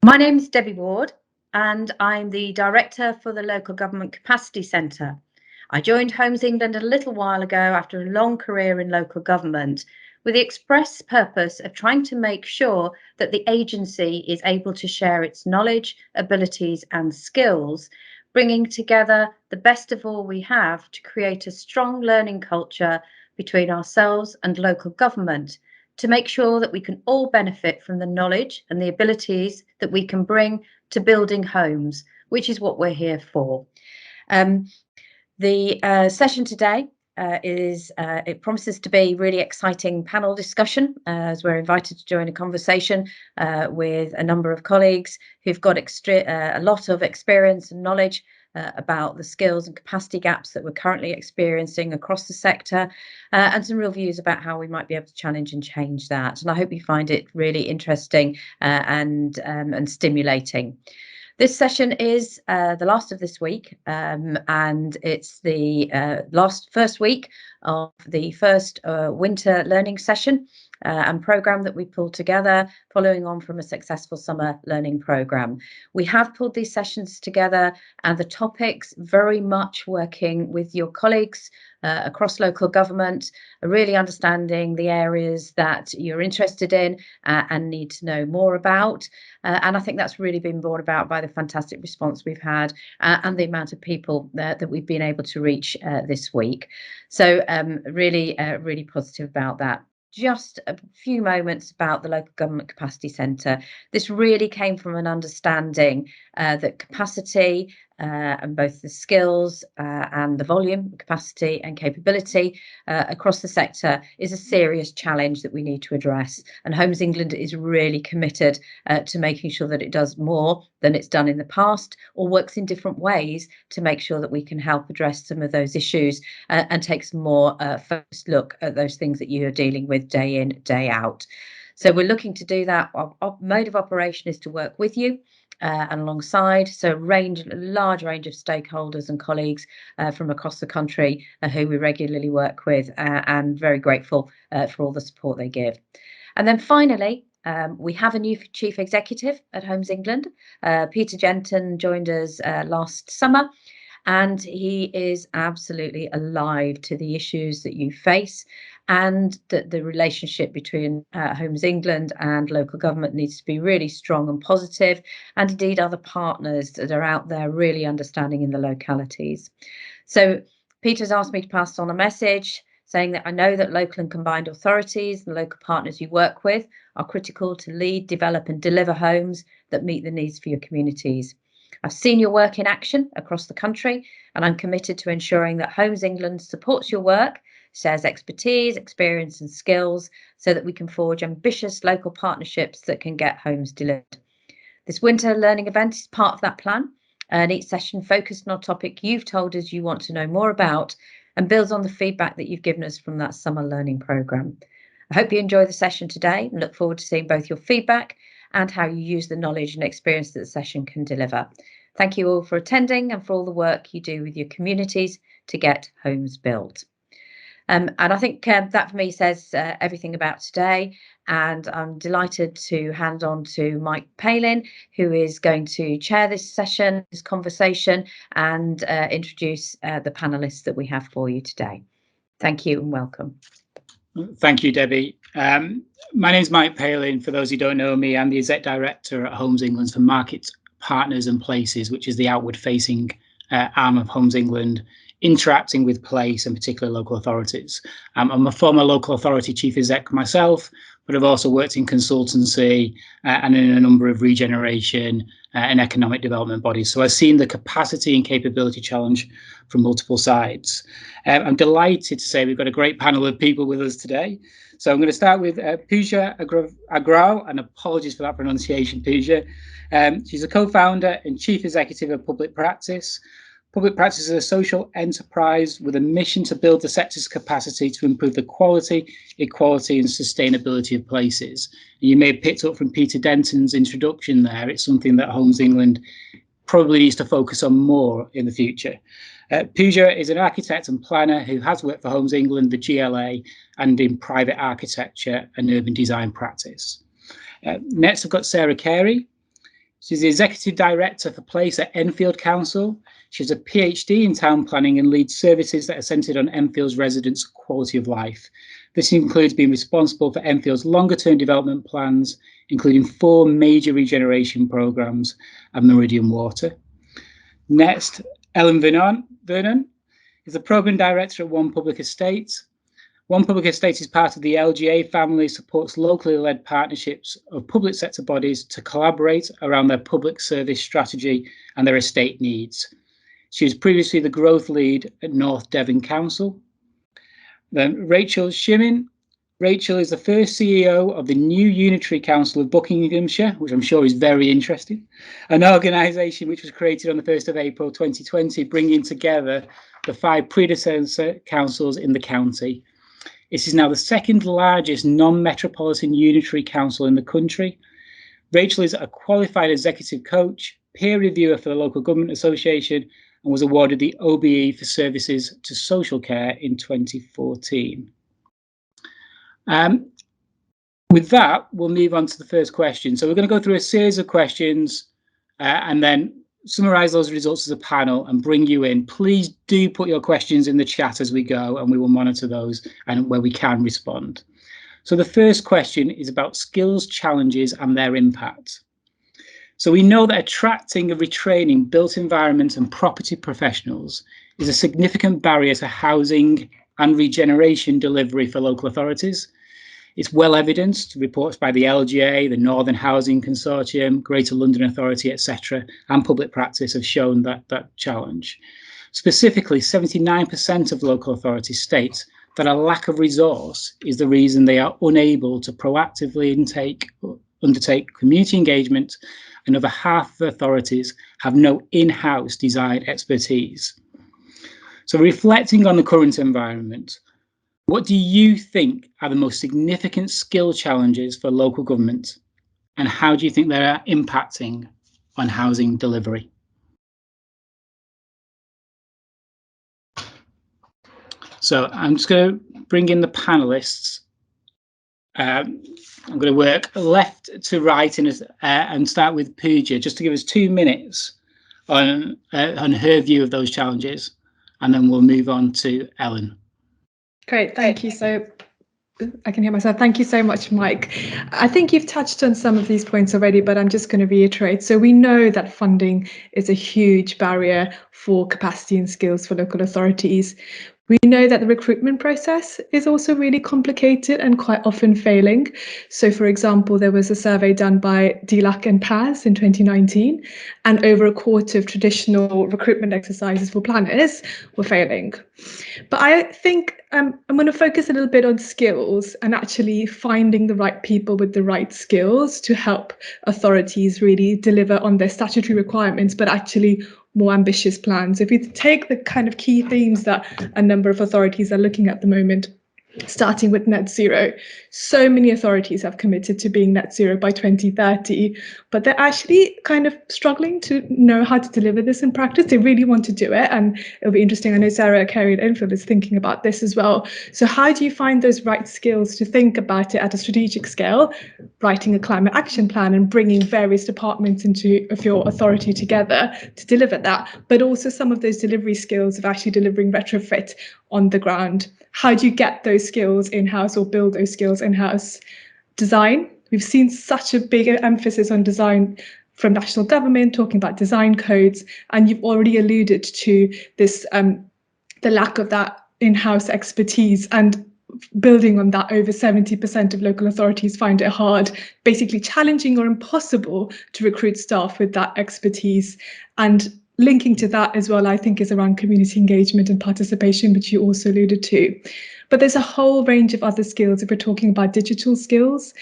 My name is Debbie Ward, and I'm the Director for the Local Government Capacity Centre. I joined Homes England a little while ago after a long career in local government, with the express purpose of trying to make sure that the agency is able to share its knowledge, abilities, and skills, bringing together the best of all we have to create a strong learning culture between ourselves and local government, to make sure that we can all benefit from the knowledge and the abilities that we can bring to building homes, which is what we're here for. The session today it promises to be really exciting panel discussion, as we're invited to join a conversation with a number of colleagues who've got a lot of experience and knowledge about the skills and capacity gaps that we're currently experiencing across the sector, and some real views about how we might be able to challenge and change that. And I hope you find it really interesting and stimulating. This session is the last of this week, and it's the first week of the first winter learning session and programme that we pulled together following on from a successful summer learning programme. We have pulled these sessions together, and the topics very much working with your colleagues across local government, really understanding the areas that you're interested in and need to know more about. And I think that's really been brought about by the fantastic response we've had and the amount of people that we've been able to reach this week. So really positive about that. Just a few moments about the Local Government Capacity Centre. This really came from an understanding that capacity and both the skills and the volume, capacity and capability across the sector is a serious challenge that we need to address. And Homes England is really committed to making sure that it does more than it's done in the past, or works in different ways to make sure that we can help address some of those issues and take some more focused look at those things that you are dealing with day in, day out. So we're looking to do that. Our mode of operation is to work with you and alongside, so a large range of stakeholders and colleagues from across the country who we regularly work with, and very grateful for all the support they give. And then finally, we have a new Chief Executive at Homes England. Peter Jenton joined us last summer, and he is absolutely alive to the issues that you face, and that the relationship between Homes England and local government needs to be really strong and positive, and indeed other partners that are out there really understanding in the localities. So Peter's asked me to pass on a message saying that I know that local and combined authorities and local partners you work with are critical to lead, develop and deliver homes that meet the needs for your communities. I've seen your work in action across the country, and I'm committed to ensuring that Homes England supports your work, shares expertise, experience and skills, so that we can forge ambitious local partnerships that can get homes delivered. This winter learning event is part of that plan, and each session focused on a topic you've told us you want to know more about, and builds on the feedback that you've given us from that summer learning programme. I hope you enjoy the session today and look forward to seeing both your feedback and how you use the knowledge and experience that the session can deliver. Thank you all for attending and for all the work you do with your communities to get homes built. And I think that for me says everything about today, and I'm delighted to hand on to Mike Palin, who is going to chair this session, this conversation, and introduce the panellists that we have for you today. Thank you and welcome. Thank you, Debbie. My name is Mike Palin. For those who don't know me, I'm the Exec Director at Homes England for Market Partners and Places, which is the outward-facing arm of Homes England, interacting with place and particular local authorities. I'm a former local authority chief exec myself, but I've also worked in consultancy and in a number of regeneration and economic development bodies. So I've seen the capacity and capability challenge from multiple sides. I'm delighted to say we've got a great panel of people with us today. So I'm going to start with Pooja Agrawal, and apologies for that pronunciation, Pooja. She's a co-founder and chief executive of Public Practice. Public Practice is a social enterprise with a mission to build the sector's capacity to improve the quality, equality and sustainability of places. And you may have picked up from Peter Denton's introduction there, it's something that Homes England probably needs to focus on more in the future. Pooja is an architect and planner who has worked for Homes England, the GLA, and in private architecture and urban design practice. Next, I've got Sarah Carey. She's the Executive Director for Place at Enfield Council. She has a PhD in town planning and leads services that are centred on Enfield's residents' quality of life. This includes being responsible for Enfield's longer-term development plans, including 4 major regeneration programmes and Meridian Water. Next, Ellen Vernon is the Programme Director at One Public Estate. One Public Estate is part of the LGA family, supports locally led partnerships of public sector bodies to collaborate around their public service strategy and their estate needs. She was previously the growth lead at North Devon Council. Then Rachel Shimin. Rachel is the first CEO of the new Unitary Council of Buckinghamshire, which I'm sure is very interesting, an organisation which was created on the 1st of April 2020, bringing together the 5 predecessor councils in the county. It is now the 2nd largest non-metropolitan unitary council in the country. Rachel is a qualified executive coach, peer reviewer for the Local Government Association, and was awarded the OBE for services to social care in 2014. With that, we'll move on to the first question. So we're going to go through a series of questions and then summarise those results as a panel and bring you in. Please do put your questions in the chat as we go, and we will monitor those and where we can respond. So the first question is about skills challenges and their impact. So we know that attracting and retraining built environment and property professionals is a significant barrier to housing and regeneration delivery for local authorities. It's well evidenced, reports by the LGA, the Northern Housing Consortium, Greater London Authority, etc., and public practice have shown that challenge. Specifically, 79% of local authorities state that a lack of resource is the reason they are unable to proactively undertake community engagement, and over half of authorities have no in-house design expertise. So reflecting on the current environment, what do you think are the most significant skill challenges for local government, and how do you think they are impacting on housing delivery? So I'm just going to bring in the panelists. I'm going to work left to right and start with Pooja, just to give us 2 minutes on her view of those challenges, and then we'll move on to Ellen. Great, thank you. So I can hear myself. Thank you so much, Mike. I think you've touched on some of these points already, but I'm just going to reiterate. So we know that funding is a huge barrier for capacity and skills for local authorities. We know that the recruitment process is also really complicated and quite often failing. So, for example, there was a survey done by DLAC and PAS in 2019, and over a quarter of traditional recruitment exercises for planners were failing. But I think I'm going to focus a little bit on skills and actually finding the right people with the right skills to help authorities really deliver on their statutory requirements, but actually more ambitious plans. If you take the kind of key themes that a number of authorities are looking at the moment, starting with net zero, so many authorities have committed to being net zero by 2030, but they're actually kind of struggling to know how to deliver this in practice. They really want to do it, and it'll be interesting. I know Sarah Carey at Enfield is thinking about this as well. So how do you find those right skills to think about it at a strategic scale, writing a climate action plan and bringing various departments of your authority together to deliver that, but also some of those delivery skills of actually delivering retrofit on the ground? How do you get those skills in-house or build those skills in-house? Design. We've seen such a big emphasis on design from national government, talking about design codes, and you've already alluded to this, the lack of that in-house expertise, and building on that, over 70% of local authorities find it hard, basically challenging or impossible to recruit staff with that expertise. And linking to that as well, I think, is around community engagement and participation, which you also alluded to. But there's a whole range of other skills. If we're talking about digital skills,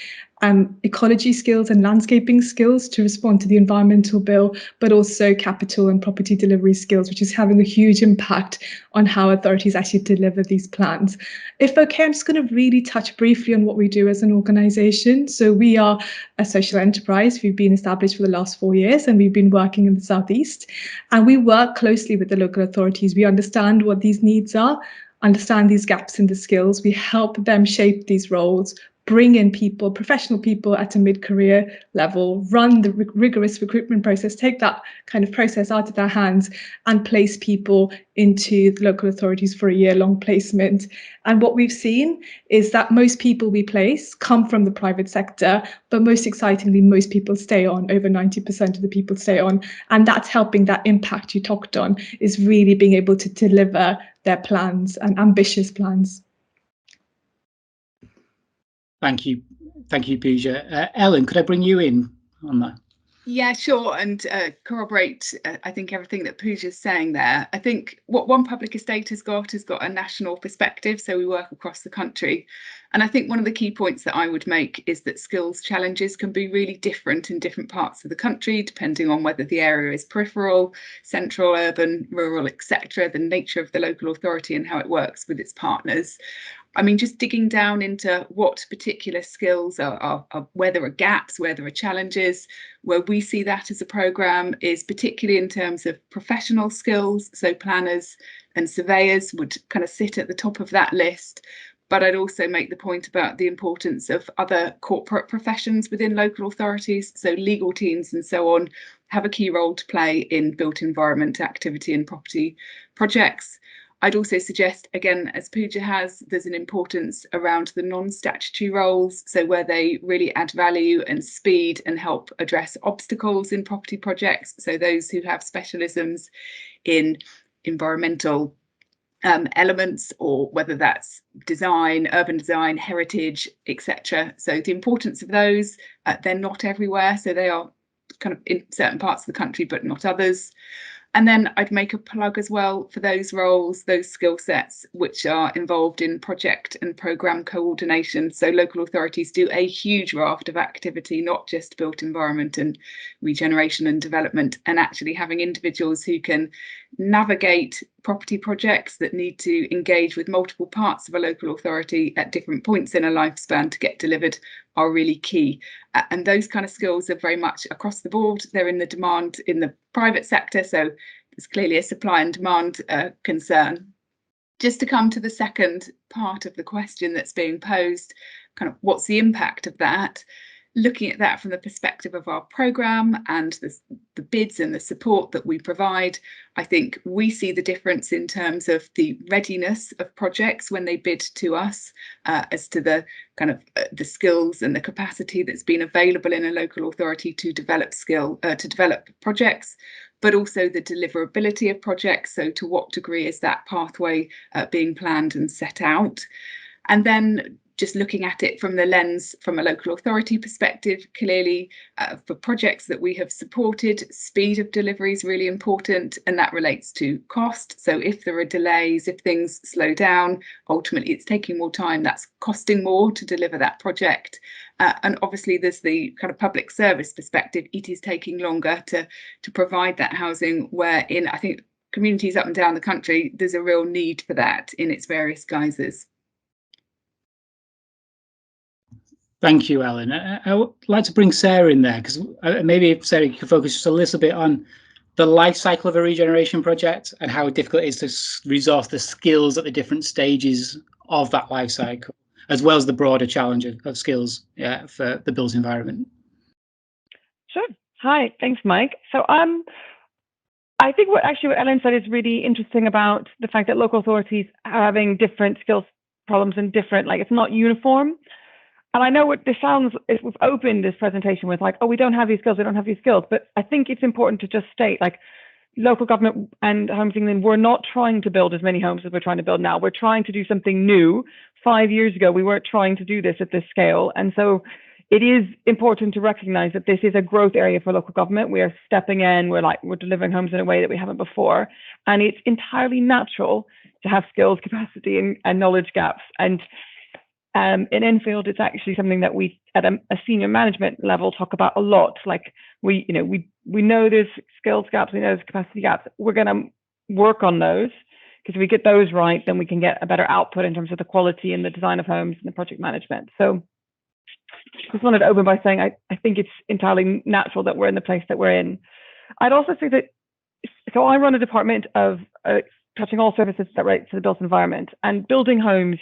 ecology skills and landscaping skills to respond to the environmental bill, but also capital and property delivery skills, which is having a huge impact on how authorities actually deliver these plans. If okay, I'm just going to really touch briefly on what we do as an organisation. So we are a social enterprise. We've been established for the last 4 years, and we've been working in the Southeast, and we work closely with the local authorities. We understand what these needs are, understand these gaps in the skills. We help them shape these roles, bring in people, professional people at a mid-career level, run the rigorous recruitment process, take that kind of process out of their hands and place people into the local authorities for a year-long placement. And what we've seen is that most people we place come from the private sector, but most excitingly, most people stay on. Over 90% of the people stay on. And that's helping that impact you talked on, is really being able to deliver their plans and ambitious plans. Thank you, Pooja. Ellen, could I bring you in on that? Yeah, sure, and corroborate, I think, everything that Pooja's saying there. I think what One Public Estate has got a national perspective, so we work across the country. And I think one of the key points that I would make is that skills challenges can be really different in different parts of the country, depending on whether the area is peripheral, central, urban, rural, etc., the nature of the local authority and how it works with its partners. I mean, just digging down into what particular skills are where there are gaps, where there are challenges, where we see that as a programme is particularly in terms of professional skills. So planners and surveyors would kind of sit at the top of that list. But I'd also make the point about the importance of other corporate professions within local authorities. So legal teams and so on have a key role to play in built environment activity and property projects. I'd also suggest, again, as Pooja has, there's an importance around the non-statutory roles, so where they really add value and speed and help address obstacles in property projects. So those who have specialisms in environmental elements, or whether that's design, urban design, heritage, etc. So the importance of those, they're not everywhere, so they are kind of in certain parts of the country, but not others. And then I'd make a plug as well for those roles, those skill sets which are involved in project and programme coordination. So local authorities do a huge raft of activity, not just built environment and regeneration and development, and actually having individuals who can navigate property projects that need to engage with multiple parts of a local authority at different points in a lifespan to get delivered are really key. And those kind of skills are very much across the board. They're in the demand in the private sector, so there's clearly a supply and demand concern. Just to come to the second part of the question that's being posed, kind of what's the impact of that? Looking at that from the perspective of our programme and the bids and the support that we provide, I think we see the difference in terms of the readiness of projects when they bid to us, as to the kind of the skills and the capacity that's been available in a local authority to develop projects, but also the deliverability of projects. So to what degree is that pathway being planned and set out? And then just looking at it from the lens from a local authority perspective, clearly for projects that we have supported, speed of delivery is really important, and that relates to cost. So if there are delays, if things slow down, ultimately it's taking more time, that's costing more to deliver that project. And obviously there's the kind of public service perspective. It is taking longer to provide that housing, where in, I think, communities up and down the country, there's a real need for that in its various guises. Thank you, Ellen. I would like to bring Sarah in there, because maybe if Sarah, you could focus just a little bit on the life cycle of a regeneration project and how difficult it is to resource the skills at the different stages of that life cycle, as well as the broader challenge of skills for the built environment. Sure. Hi, thanks, Mike. So I think what Ellen said is really interesting about the fact that local authorities are having different skills problems and different, like, it's not uniform. And I know what this sounds, if we've opened this presentation with like, oh, we don't have these skills, but I think it's important to just state, like, local government and Homes England, we're not trying to build as many homes as we're trying to build now. We're trying to do something new. 5 years ago, we weren't trying to do this at this scale. And so it is important to recognize that this is a growth area for local government. We are stepping in, we're delivering homes in a way that we haven't before. And it's entirely natural to have skills, capacity, and knowledge gaps. And in Enfield, it's actually something that we, at a senior management level, talk about a lot. Like, we know there's skills gaps, we know there's capacity gaps. We're going to work on those, because if we get those right, then we can get a better output in terms of the quality and the design of homes and the project management. So just wanted to open by saying I think it's entirely natural that we're in the place that we're in. I'd also say that, so I run a department of touching all services that relate to the built environment, and building homes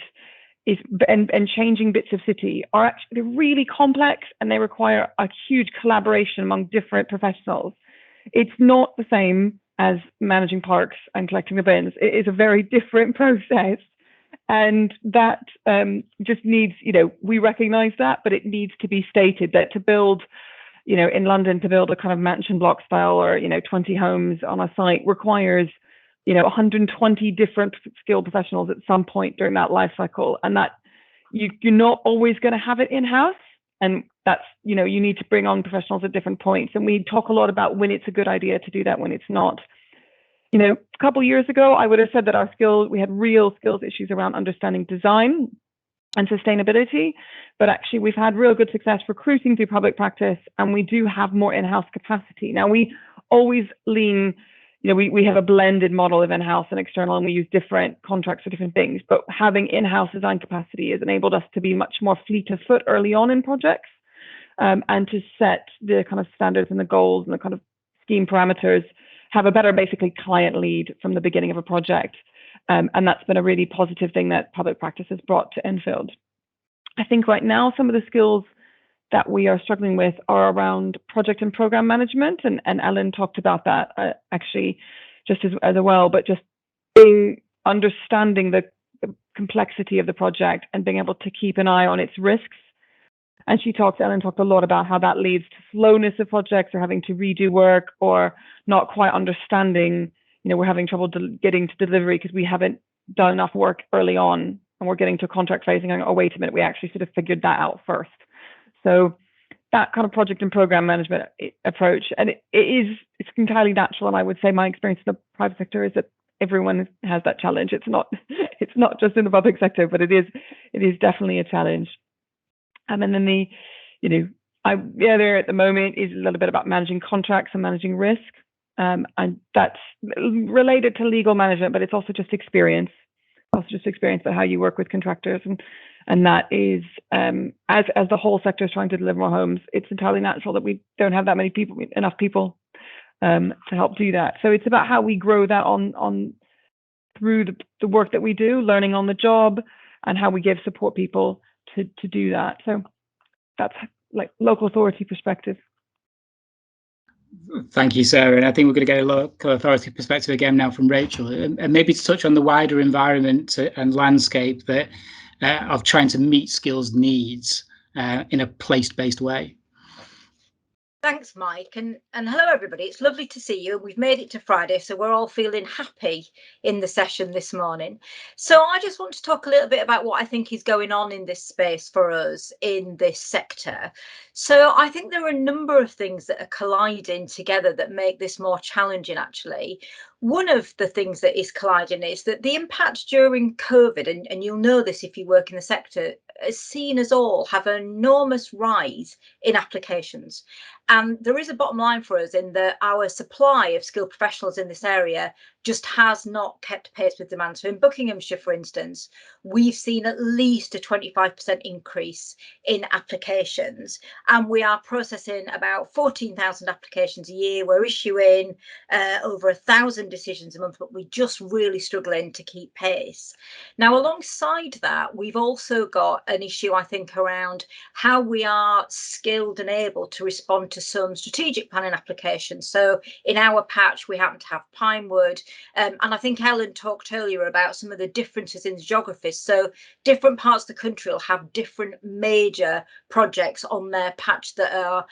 and changing bits of city are actually really complex, and they require a huge collaboration among different professionals. It's not the same as managing parks and collecting the bins. It is a very different process, and that just needs, we recognize that, but it needs to be stated that to build, in London, to build a kind of mansion block style or 20 homes on a site requires 120 different skilled professionals at some point during that life cycle, and that you're not always going to have it in-house, and that's you need to bring on professionals at different points. And we talk a lot about when it's a good idea to do that, when it's not. A couple of years ago, I would have said that we had real skills issues around understanding design and sustainability, but actually we've had real good success recruiting through public practice, and we do have more in-house capacity. Now, we always lean, we have a blended model of in-house and external, and we use different contracts for different things, but having in-house design capacity has enabled us to be much more fleet of foot early on in projects, and to set the kind of standards and the goals and the kind of scheme parameters, have a better basically client lead from the beginning of a project. And that's been a really positive thing that public practice has brought to Enfield. I think right now some of the skills that we are struggling with are around project and program management, and Ellen talked about that actually just as well, but just understanding the complexity of the project and being able to keep an eye on its risks. And Ellen talked a lot about how that leads to slowness of projects, or having to redo work, or not quite understanding, we're having trouble getting to delivery because we haven't done enough work early on, and we're getting to contract phase and going, oh, wait a minute, we actually sort of figured that out first. So that kind of project and program management approach, and it's entirely natural. And I would say my experience in the private sector is that everyone has that challenge. It's not just in the public sector, but it is definitely a challenge. And then there at the moment is a little bit about managing contracts and managing risk. And that's related to legal management, but it's also just experience. About how you work with contractors, and that is as the whole sector is trying to deliver more homes, it's entirely natural that we don't have that many people, enough people to help do that. So it's about how we grow that on through the work that we do, learning on the job, and how we give support people to do that. So that's like local authority perspective. Thank you, Sarah. And I think we're going to get a local authority perspective again now from Rachel, and maybe to touch on the wider environment and landscape that of trying to meet skills needs in a place-based way. Thanks, Mike, and hello everybody. It's lovely to see you. We've made it to Friday, so we're all feeling happy in the session this morning. So I just want to talk a little bit about what I think is going on in this space for us in this sector. So I think there are a number of things that are colliding together that make this more challenging, actually. One of the things that is colliding is that the impact during COVID, and you'll know this if you work in the sector, has seen us all have an enormous rise in applications. And there is a bottom line for us in that our supply of skilled professionals in this area just has not kept pace with demand. So in Buckinghamshire, for instance, we've seen at least a 25% increase in applications, and we are processing about 14,000 applications a year. We're issuing over 1,000 decisions a month, but we're just really struggling to keep pace. Now, alongside that, we've also got an issue, I think, around how we are skilled and able to respond to some strategic planning applications. So in our patch, we happen to have Pinewood, and I think Ellen talked earlier about some of the differences in geographies. So different parts of the country will have different major projects on their patch that are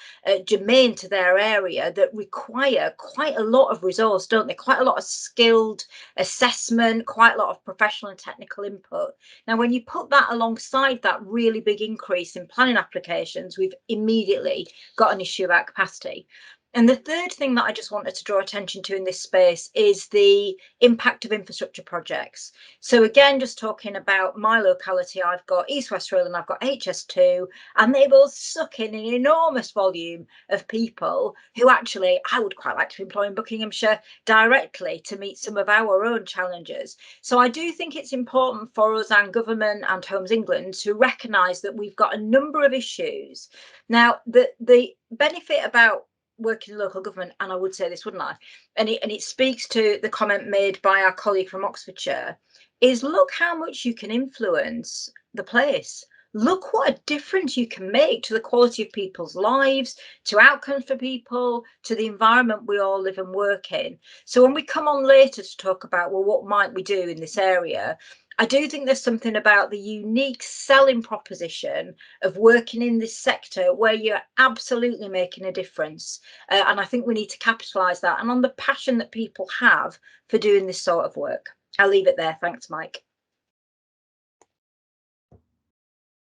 germane to their area that require quite a lot of resource, don't they? Quite a lot of skilled assessment, quite a lot of professional and technical input. Now, when you put that alongside that really big increase in planning applications, we've immediately got an issue about capacity. And the third thing that I just wanted to draw attention to in this space is the impact of infrastructure projects. So again, just talking about my locality, I've got East West Rail and I've got HS2, and they both suck in an enormous volume of people who actually I would quite like to employ in Buckinghamshire directly to meet some of our own challenges. So I do think it's important for us and government and Homes England to recognise that we've got a number of issues. Now, the benefit about working in local government, and I would say this, wouldn't I? And it speaks to the comment made by our colleague from Oxfordshire, is look how much you can influence the place. Look what a difference you can make to the quality of people's lives, to outcomes for people, to the environment we all live and work in. So when we come on later to talk about, well, what might we do in this area? I do think there's something about the unique selling proposition of working in this sector where you're absolutely making a difference. And I think we need to capitalise that, and on the passion that people have for doing this sort of work. I'll leave it there. Thanks, Mike.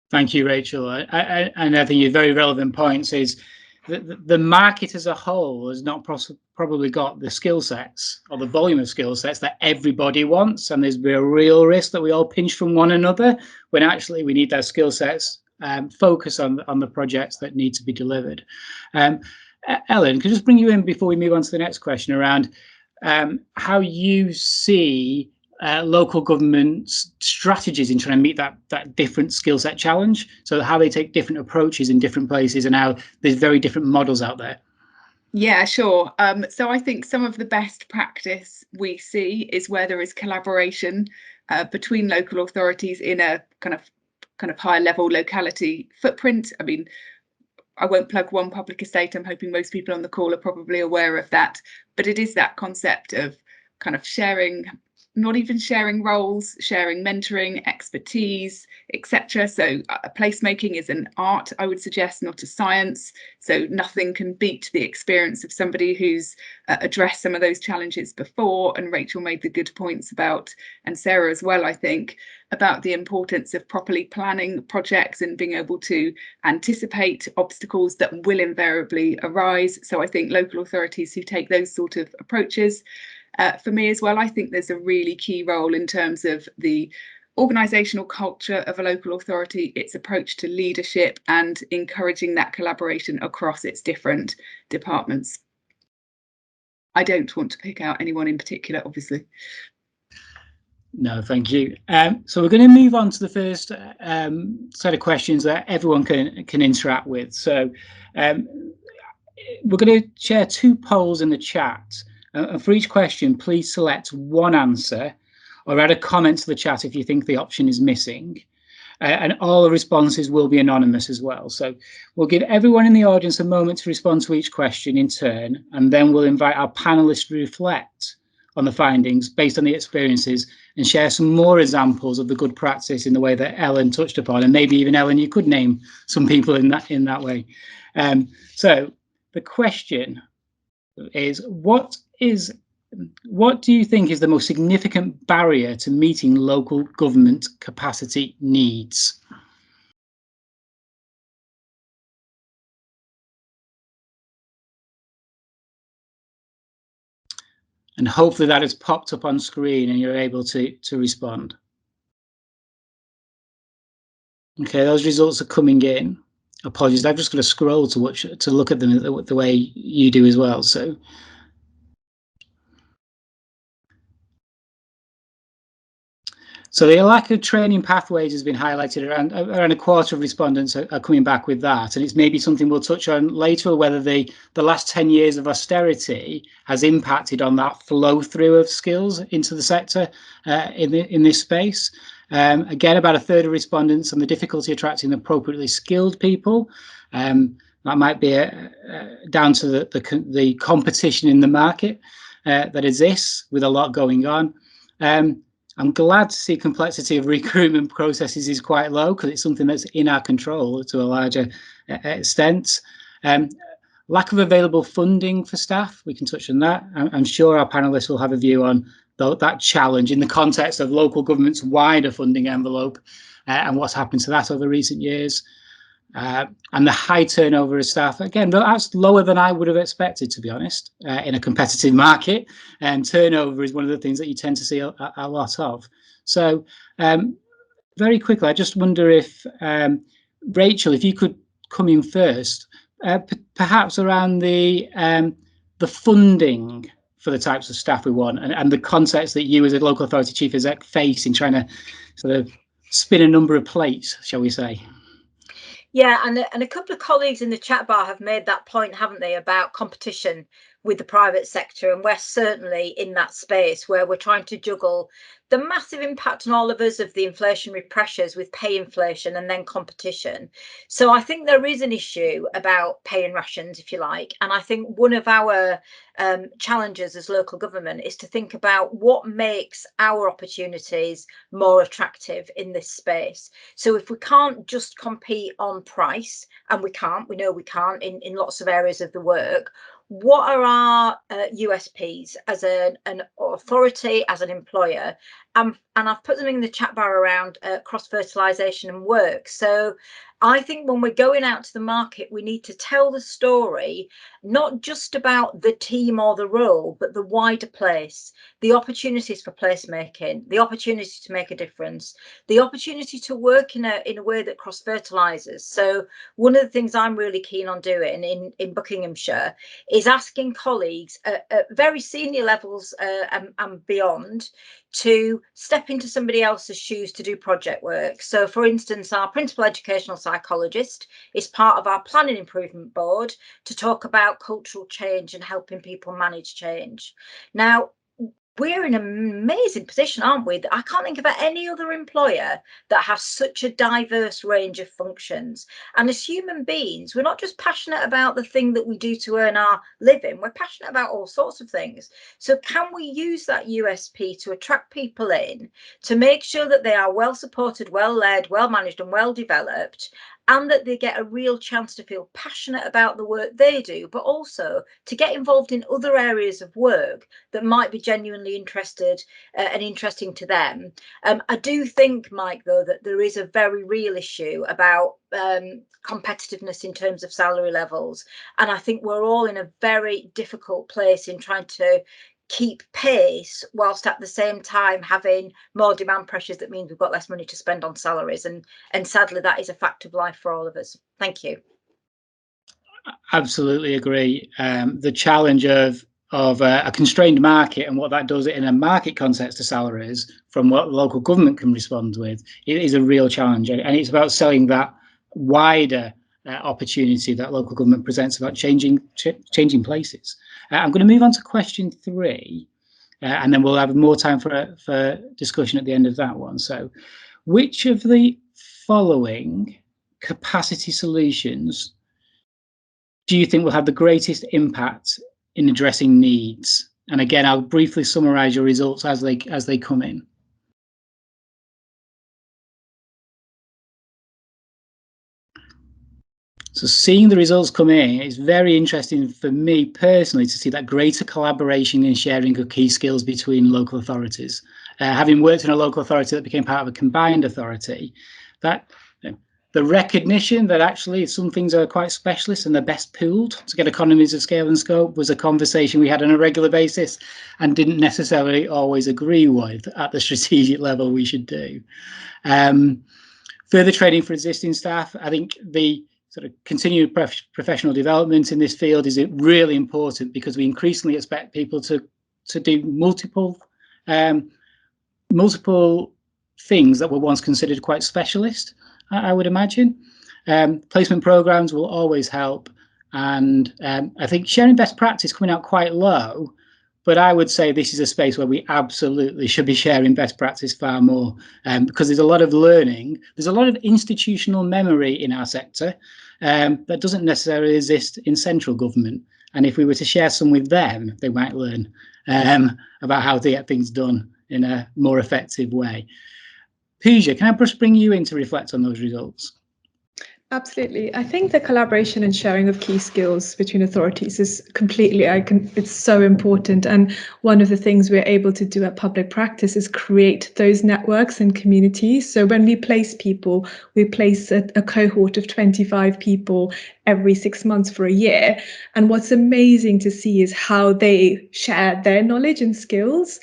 Thank you, Rachel. And I think your very relevant points is that the market as a whole has not probably got the skill sets or the volume of skill sets that everybody wants. And there's a real risk that we all pinch from one another when actually we need those skill sets, focus on the projects that need to be delivered. Ellen, could I just bring you in before we move on to the next question around how you see local government strategies in trying to meet that different skill set challenge, so how they take different approaches in different places and how there's very different models out there. Yeah, sure. So I think some of the best practice we see is where there is collaboration between local authorities in a kind of high level locality footprint. I mean, I won't plug one public estate. I'm hoping most people on the call are probably aware of that, but it is that concept of kind of sharing, not even sharing roles, sharing mentoring, expertise, etc. So placemaking is an art, I would suggest, not a science. So nothing can beat the experience of somebody who's addressed some of those challenges before. And Rachel made the good points about, and Sarah as well, I think, about the importance of properly planning projects and being able to anticipate obstacles that will invariably arise. So I think local authorities who take those sort of approaches, for me as well, I think there's a really key role in terms of the organisational culture of a local authority, its approach to leadership, and encouraging that collaboration across its different departments. I don't want to pick out anyone in particular, obviously. No, thank you. So we're going to move on to the first set of questions that everyone can interact with. So we're going to share 2 polls in the chat. And for each question, please select one answer or add a comment to the chat if you think the option is missing. And all the responses will be anonymous as well. So we'll give everyone in the audience a moment to respond to each question in turn, and then we'll invite our panelists to reflect on the findings based on the experiences and share some more examples of the good practice in the way that Ellen touched upon. And maybe even, Ellen, you could name some people in that way. So the question is, what do you think is the most significant barrier to meeting local government capacity needs? And hopefully that has popped up on screen and you're able to respond. Okay, those results are coming in. Apologies, I've just got to scroll to look at them the way you do as well. So the lack of training pathways has been highlighted. Around a quarter of respondents are coming back with that, and it's maybe something we'll touch on later, whether the last 10 years of austerity has impacted on that flow through of skills into the sector in this space. Again, about a third of respondents on the difficulty attracting appropriately skilled people. That might be down to the competition in the market that exists with a lot going on. I'm glad to see complexity of recruitment processes is quite low, because it's something that's in our control to a larger extent. Lack of available funding for staff, we can touch on that. I'm sure our panelists will have a view on that challenge in the context of local government's wider funding envelope and what's happened to that over recent years. And the high turnover of staff, again, that's lower than I would have expected, to be honest, in a competitive market. And turnover is one of the things that you tend to see a lot of. So very quickly, I just wonder if, Rachel, if you could come in first, perhaps around the funding for the types of staff we want, and the context that you as a local authority chief exec face in trying to sort of spin a number of plates, shall we say. Yeah, and a couple of colleagues in the chat bar have made that point, haven't they, about competition with the private sector, and we're certainly in that space where we're trying to juggle the massive impact on all of us of the inflationary pressures with pay inflation and then competition. So I think there is an issue about pay and rations, if you like, and I think one of our challenges as local government is to think about what makes our opportunities more attractive in this space. So if we can't just compete on price, and we know we can't in lots of areas of the work, what are our USPs as an authority, as an employer? And I've put them in the chat bar around cross-fertilisation and work. So I think when we're going out to the market, we need to tell the story, not just about the team or the role, but the wider place, the opportunities for placemaking, the opportunity to make a difference, the opportunity to work in a way that cross-fertilises. So one of the things I'm really keen on doing in Buckinghamshire is asking colleagues at very senior levels and beyond to step into somebody else's shoes to do project work. So for instance, our principal educational psychologist is part of our planning improvement board to talk about cultural change and helping people manage change. Now, we're in an amazing position, aren't we? I can't think of any other employer that has such a diverse range of functions. And as human beings, we're not just passionate about the thing that we do to earn our living, we're passionate about all sorts of things. So can we use that USP to attract people in, to make sure that they are well supported, well led, well managed and well developed, and that they get a real chance to feel passionate about the work they do, but also to get involved in other areas of work that might be genuinely interested and interesting to them. I do think, Mike, though, that there is a very real issue about competitiveness in terms of salary levels. And I think we're all in a very difficult place in trying to keep pace whilst at the same time having more demand pressures. That means we've got less money to spend on salaries, and sadly that is a fact of life for all of us. Thank you. Absolutely agree. The challenge of a constrained market and what that does in a market context to salaries from what local government can respond with, it is a real challenge, and it's about selling that wider opportunity that local government presents about changing places. I'm going to move on to question 3, and then we'll have more time for discussion at the end of that one. So, which of the following capacity solutions do you think will have the greatest impact in addressing needs? And again, I'll briefly summarise your results as they come in. So seeing the results come in, it's very interesting for me personally to see that greater collaboration and sharing of key skills between local authorities. Having worked in a local authority that became part of a combined authority, that the recognition that actually some things are quite specialist and they're best pooled to get economies of scale and scope was a conversation we had on a regular basis and didn't necessarily always agree with at the strategic level we should do. Further training for existing staff, I think the sort of continued professional development in this field is really important, because we increasingly expect people to do multiple things that were once considered quite specialist, I would imagine. Placement programs will always help, and I think sharing best practice coming out quite low, but I would say this is a space where we absolutely should be sharing best practice far more, because there's a lot of learning, there's a lot of institutional memory in our sector that doesn't necessarily exist in central government, and if we were to share some with them, they might learn about how to get things done in a more effective way. Pooja, can I just bring you in to reflect on those results? Absolutely. I think the collaboration and sharing of key skills between authorities is completely, it's so important. And one of the things we're able to do at public practice is create those networks and communities. So when we place people, we place a cohort of 25 people every 6 months for a year. And what's amazing to see is how they share their knowledge and skills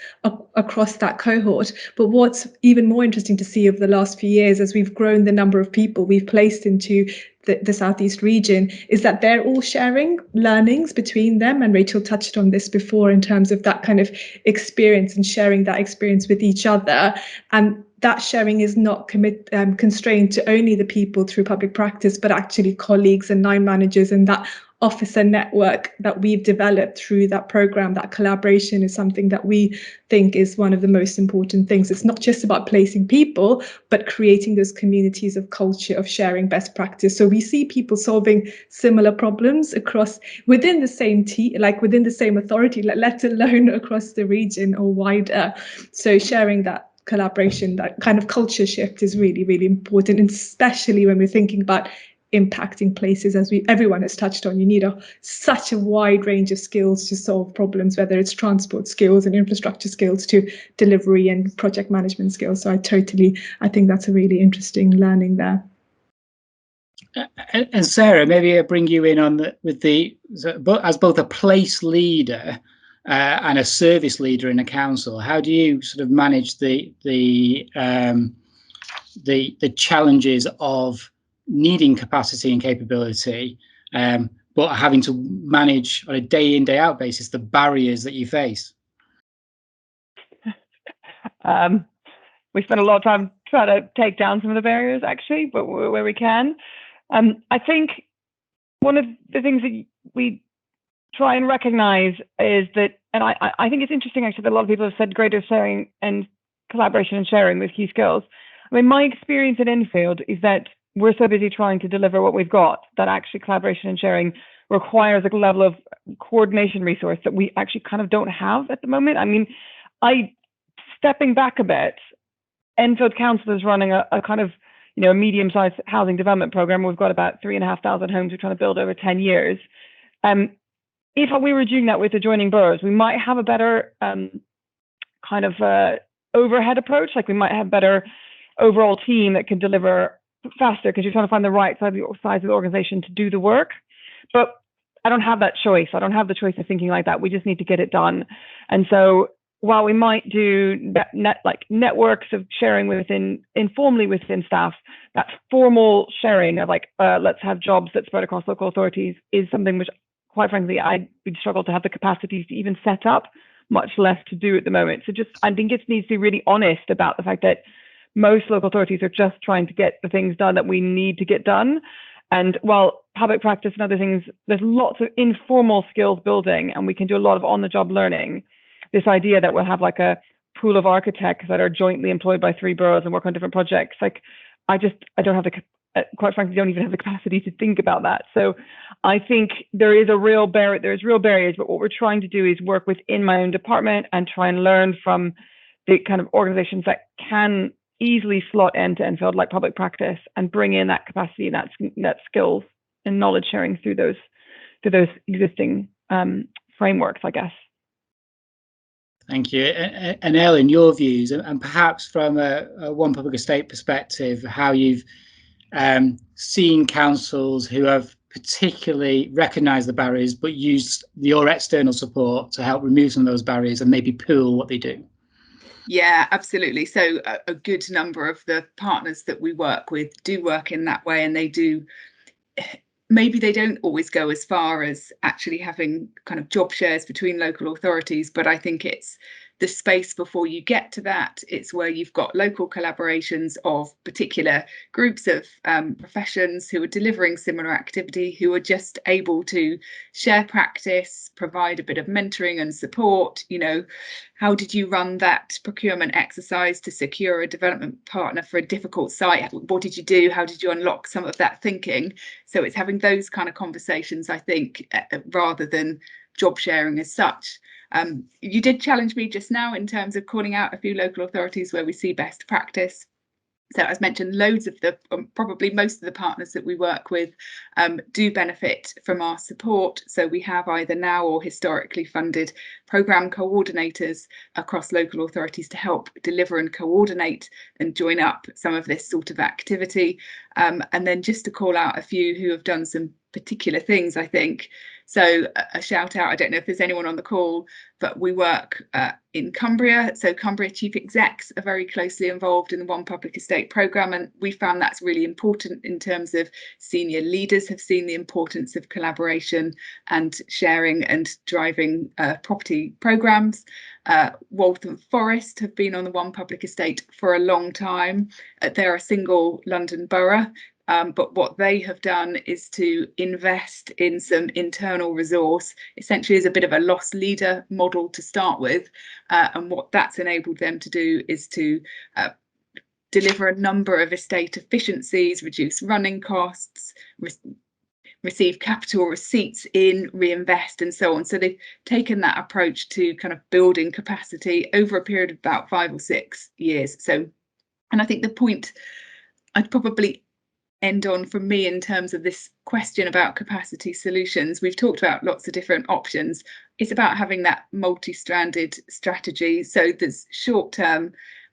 across that cohort. But what's even more interesting to see over the last few years, as we've grown the number of people we've placed into the Southeast region, is that they're all sharing learnings between them. And Rachel touched on this before in terms of that kind of experience and sharing that experience with each other. And that sharing is not constrained to only the people through public practice, but actually colleagues and line managers and that officer network that we've developed through that program. That collaboration is something that we think is one of the most important things. It's not just about placing people, but creating those communities of culture, of sharing best practice. So we see people solving similar problems across within the same team, like within the same authority, let alone across the region or wider. So sharing that collaboration, that kind of culture shift is really, really important, and especially when we're thinking about impacting places, as everyone has touched on. You need such a wide range of skills to solve problems, whether it's transport skills and infrastructure skills to delivery and project management skills. So I think that's a really interesting learning there. And Sarah, maybe I bring you in on as both a place leader and a service leader in a council. How do you sort of manage the challenges of needing capacity and capability, but having to manage on a day in, day out basis the barriers that you face? We spend a lot of time trying to take down some of the barriers, actually, but where we can. I think one of the things that we try and recognize is that, and I think it's interesting actually that a lot of people have said greater sharing and collaboration and sharing with key skills. I mean, my experience at Enfield is that we're so busy trying to deliver what we've got that actually collaboration and sharing requires a level of coordination resource that we actually kind of don't have at the moment. I mean, stepping back a bit, Enfield Council is running a kind of, a medium-sized housing development program. We've got about 3,500 homes we're trying to build over 10 years. If we were doing that with adjoining boroughs, we might have a better kind of overhead approach. Like we might have better overall team that can deliver faster because you're trying to find the right size of the organization to do the work. But I don't have that choice. I don't have the choice of thinking like that. We just need to get it done. And so while we might do networks of sharing informally within staff, that formal sharing of let's have jobs that spread across local authorities is something which, quite frankly, I would struggle to have the capacity to even set up, much less to do at the moment. So I think it needs to be really honest about the fact that most local authorities are just trying to get the things done that we need to get done. And while public practice and other things, there's lots of informal skills building, and we can do a lot of on-the-job learning. This idea that we'll have like a pool of architects that are jointly employed by 3 boroughs and work on different projects. I don't have quite frankly, don't even have the capacity to think about that. So I think there's real barriers, but what we're trying to do is work within my own department and try and learn from the kind of organizations that can easily slot end to Enfield, like public practice, and bring in that capacity and that skills and knowledge sharing through those existing frameworks, I guess. Thank you. And Ellen, your views, and perhaps from a One Public Estate perspective, how you've seen councils who have particularly recognised the barriers but used your external support to help remove some of those barriers and maybe pool what they do. Yeah, absolutely. So a good number of the partners that we work with do work in that way, and they do. Maybe they don't always go as far as actually having kind of job shares between local authorities, but I think it's the space before you get to that. It's where you've got local collaborations of particular groups of professions who are delivering similar activity, who are just able to share practice, provide a bit of mentoring and support. How did you run that procurement exercise to secure a development partner for a difficult site? What did you do? How did you unlock some of that thinking? So it's having those kind of conversations, I think, rather than job sharing as such. You did challenge me just now in terms of calling out a few local authorities where we see best practice. So as mentioned, loads of probably most of the partners that we work with do benefit from our support. So we have either now or historically funded programme coordinators across local authorities to help deliver and coordinate and join up some of this sort of activity. And then just to call out a few who have done some particular things, I think. So a shout out, I don't know if there's anyone on the call, but we work in Cumbria. So Cumbria chief execs are very closely involved in the One Public Estate programme, and we found that's really important in terms of senior leaders have seen the importance of collaboration and sharing and driving property programmes. Waltham Forest have been on the One Public Estate for a long time. They're a single London borough. But what they have done is to invest in some internal resource, essentially as a bit of a loss leader model to start with. And what that's enabled them to do is to deliver a number of estate efficiencies, reduce running costs, receive capital receipts in, reinvest, and so on. So they've taken that approach to kind of building capacity over a period of about 5 or 6 years. So, and I think the point I'd probably end on from me in terms of this question about capacity solutions, we've talked about lots of different options. It's about having that multi-stranded strategy. So there's short-term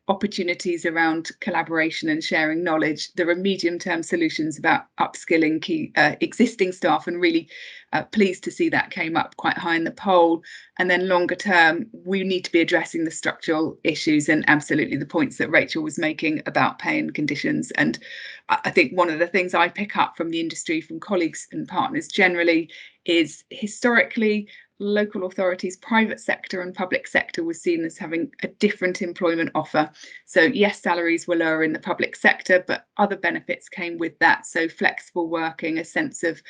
opportunities around collaboration and sharing knowledge. There are medium-term solutions about upskilling key existing staff, and really pleased to see that came up quite high in the poll. And then longer term, we need to be addressing the structural issues, and absolutely the points that Rachel was making about pay and conditions. And I think one of the things I pick up from the industry, from colleagues and partners generally, is historically local authorities, private sector and public sector was seen as having a different employment offer. So yes, salaries were lower in the public sector, but other benefits came with that. So flexible working, a sense of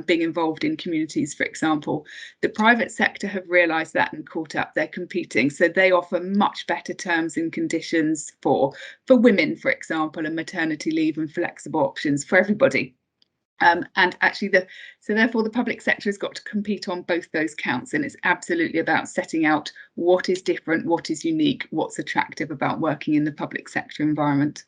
being involved in communities, for example. The private sector have realised that and caught up. They're competing. So they offer much better terms and conditions for women, for example, and maternity leave and flexible options for everybody. And actually, so therefore the public sector has got to compete on both those counts, and it's absolutely about setting out what is different, what is unique, what's attractive about working in the public sector environment.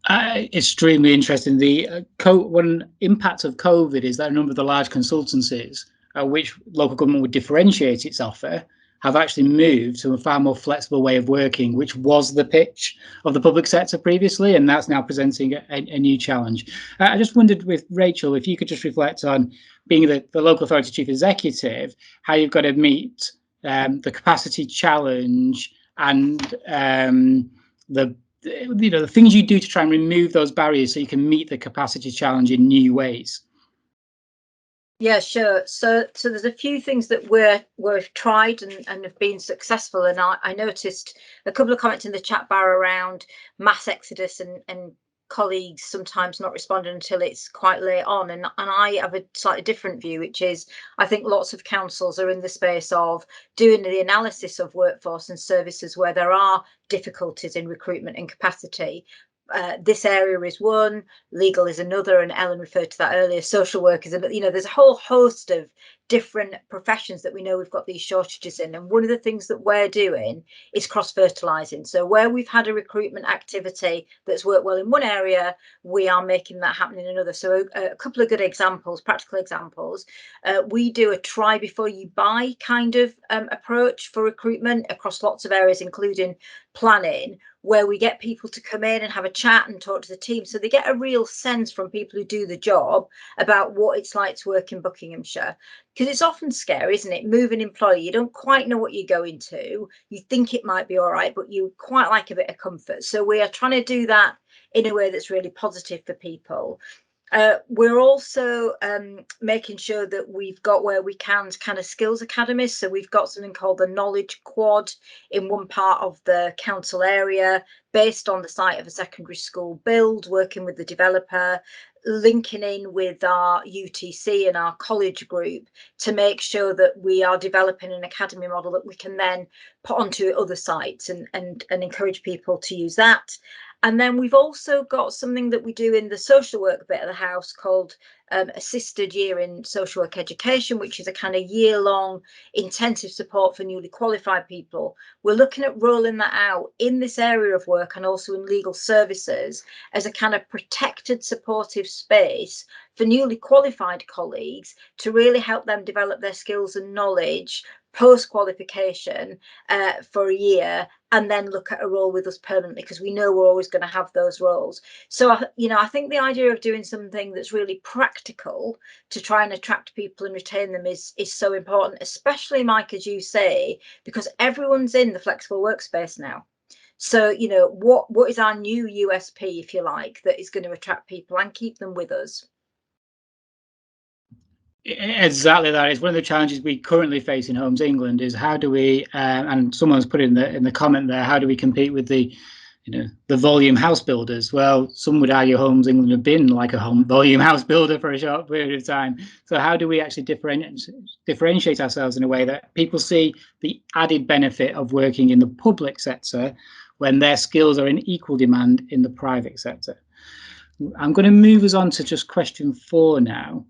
Extremely interesting. The one impact of COVID is that a number of the large consultancies, which local government would differentiate its offer, have actually moved to a far more flexible way of working, which was the pitch of the public sector previously, and that's now presenting a new challenge. I just wondered, with Rachel, if you could just reflect on being the local authority chief executive, how you've got to meet the capacity challenge and the things you do to try and remove those barriers so you can meet the capacity challenge in new ways. Yeah, sure. So there's a few things that we've tried and have been successful. And I noticed a couple of comments in the chat bar around mass exodus and colleagues sometimes not responding until it's quite late on. And I have a slightly different view, which is I think lots of councils are in the space of doing the analysis of workforce and services where there are difficulties in recruitment and capacity. This area is one, legal is another, and Ellen referred to that earlier, social work is another. There's a whole host of different professions that we know we've got these shortages in, and one of the things that we're doing is cross-fertilizing. So where we've had a recruitment activity that's worked well in one area, we are making that happen in another. So a couple of good examples, practical examples. We do a try before you buy kind of approach for recruitment across lots of areas, including planning, where we get people to come in and have a chat and talk to the team, so they get a real sense from people who do the job about what it's like to work in Buckinghamshire. Because it's often scary, isn't it? Moving employer, you don't quite know what you're going to. You think it might be all right, but you quite like a bit of comfort. So we are trying to do that in a way that's really positive for people. We're also making sure that we've got, where we can, kind of skills academies. So we've got something called the Knowledge Quad in one part of the council area, based on the site of a secondary school build, working with the developer, linking in with our UTC and our college group to make sure that we are developing an academy model that we can then put onto other sites and encourage people to use that. And then we've also got something that we do in the social work bit of the house called Assisted Year in Social Work Education, which is a kind of year-long intensive support for newly qualified people. We're looking at rolling that out in this area of work and also in legal services as a kind of protected, supportive space for newly qualified colleagues to really help them develop their skills and knowledge post-qualification for a year, and then look at a role with us permanently, because we know we're always going to have those roles. So, I think the idea of doing something that's really practical to try and attract people and retain them is so important, especially, Mike, as you say, because everyone's in the flexible workspace now. So, what is our new USP, if you like, that is going to attract people and keep them with us? Exactly that. It's one of the challenges we currently face in Homes England is how do we, and someone's put in the comment there, how do we compete with the the volume house builders. Well, some would argue Homes England have been like a volume house builder for a short period of time. So how do we actually differentiate ourselves in a way that people see the added benefit of working in the public sector when their skills are in equal demand in the private sector? I'm going to move us on to just question 4 now.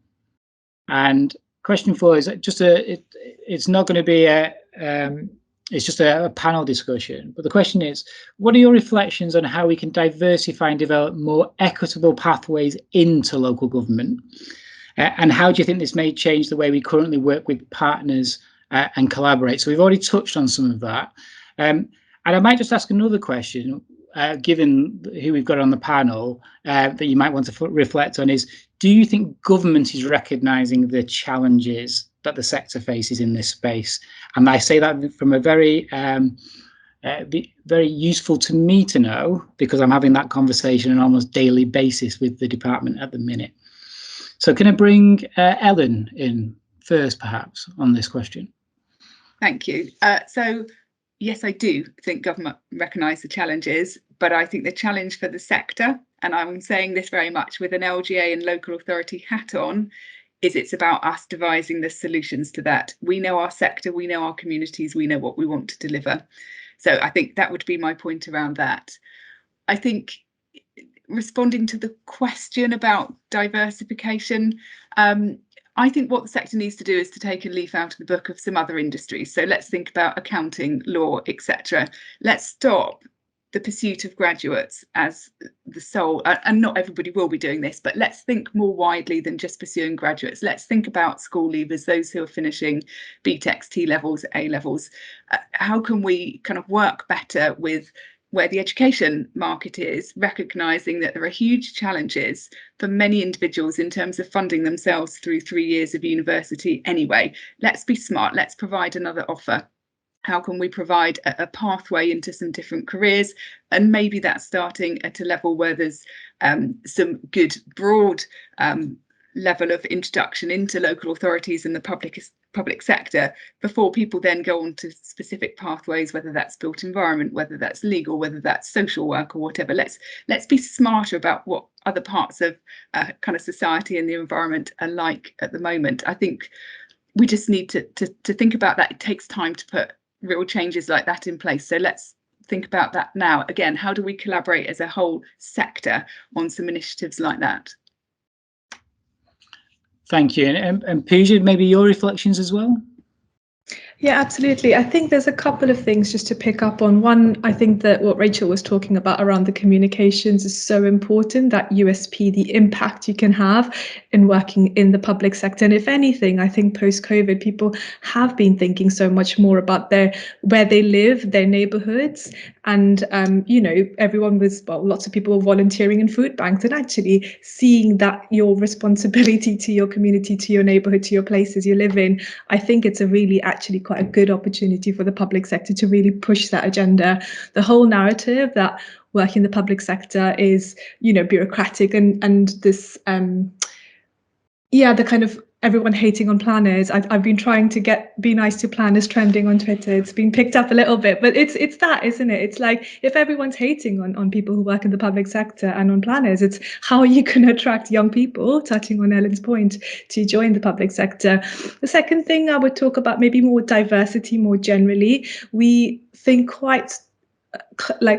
And question 4 is just it's not going to be it's just a panel discussion. But the question is, what are your reflections on how we can diversify and develop more equitable pathways into local government? And how do you think this may change the way we currently work with partners and collaborate? So we've already touched on some of that. And I might just ask another question, given who we've got on the panel, that you might want to reflect on is, do you think government is recognising the challenges that the sector faces in this space? And I say that from a very useful to me to know, because I'm having that conversation on an almost daily basis with the department at the minute. So can I bring Ellen in first, perhaps, on this question? Thank you. So yes, I do think government recognise the challenges, but I think the challenge for the sector, and I'm saying this very much with an LGA and local authority hat on, is it's about us devising the solutions to that. We know our sector, we know our communities, we know what we want to deliver. So I think that would be my point around that. I think responding to the question about diversification, I think what the sector needs to do is to take a leaf out of the book of some other industries. So let's think about accounting, law, etc. Let's stop the pursuit of graduates as the sole, and not everybody will be doing this, but let's think more widely than just pursuing graduates. Let's think about school leavers, those who are finishing BTECs, T-levels, A-levels. How can we kind of work better with where the education market is, recognising that there are huge challenges for many individuals in terms of funding themselves through 3 years of university anyway. Let's be smart, let's provide another offer. How can we provide a pathway into some different careers? And maybe that's starting at a level where there's some good broad level of introduction into local authorities and the public sector before people then go on to specific pathways, whether that's built environment, whether that's legal, whether that's social work or whatever. Let's be smarter about what other parts of kind of society and the environment are like at the moment. I think we just need to think about that. It takes time to put real changes like that in place. So let's think about that now. Again, how do we collaborate as a whole sector on some initiatives like that? Thank you. And Pooja, maybe your reflections as well? Yeah, absolutely. I think there's a couple of things just to pick up on. One, I think that what Rachel was talking about around the communications is so important, that USP, the impact you can have in working in the public sector. And if anything, I think post-COVID, people have been thinking so much more about where they live, their neighborhoods. And, everyone was, lots of people were volunteering in food banks, and actually seeing that your responsibility to your community, to your neighborhood, to your places you live in, I think it's a really actually quite a good opportunity for the public sector to really push that agenda. The whole narrative that working in the public sector is, bureaucratic and this, the kind of everyone hating on planners. I've been trying to be nice to planners trending on Twitter. It's been picked up a little bit, but it's that, isn't it? It's like, if everyone's hating on people who work in the public sector and on planners, it's how are you going to attract young people, touching on Ellen's point, to join the public sector. The second thing I would talk about, maybe more diversity more generally. We think quite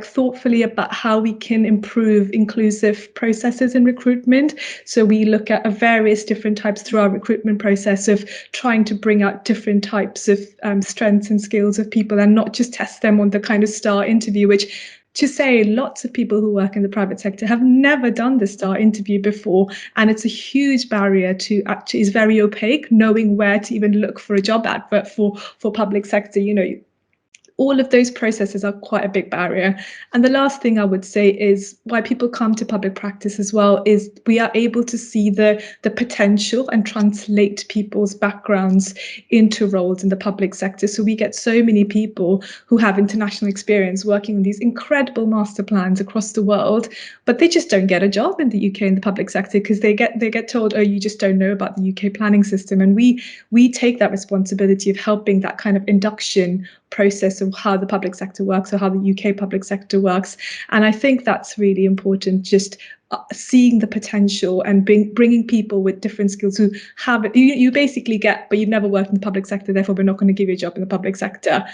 thoughtfully about how we can improve inclusive processes in recruitment. So we look at various different types through our recruitment process of trying to bring out different types of strengths and skills of people, and not just test them on the kind of STAR interview, which, to say, lots of people who work in the private sector have never done the STAR interview before, and it's a huge barrier to actually, is very opaque, knowing where to even look for a job advert for public sector. All of those processes are quite a big barrier. And the last thing I would say is why people come to public practice as well is we are able to see the potential and translate people's backgrounds into roles in the public sector. So we get so many people who have international experience working on these incredible master plans across the world, but they just don't get a job in the UK in the public sector because they get told, oh, you just don't know about the UK planning system. And we take that responsibility of helping that kind of induction process of how the public sector works or how the UK public sector works. And I think that's really important, just seeing the potential and bringing people with different skills who have it. You basically get, but you've never worked in the public sector, therefore we're not going to give you a job in the public sector.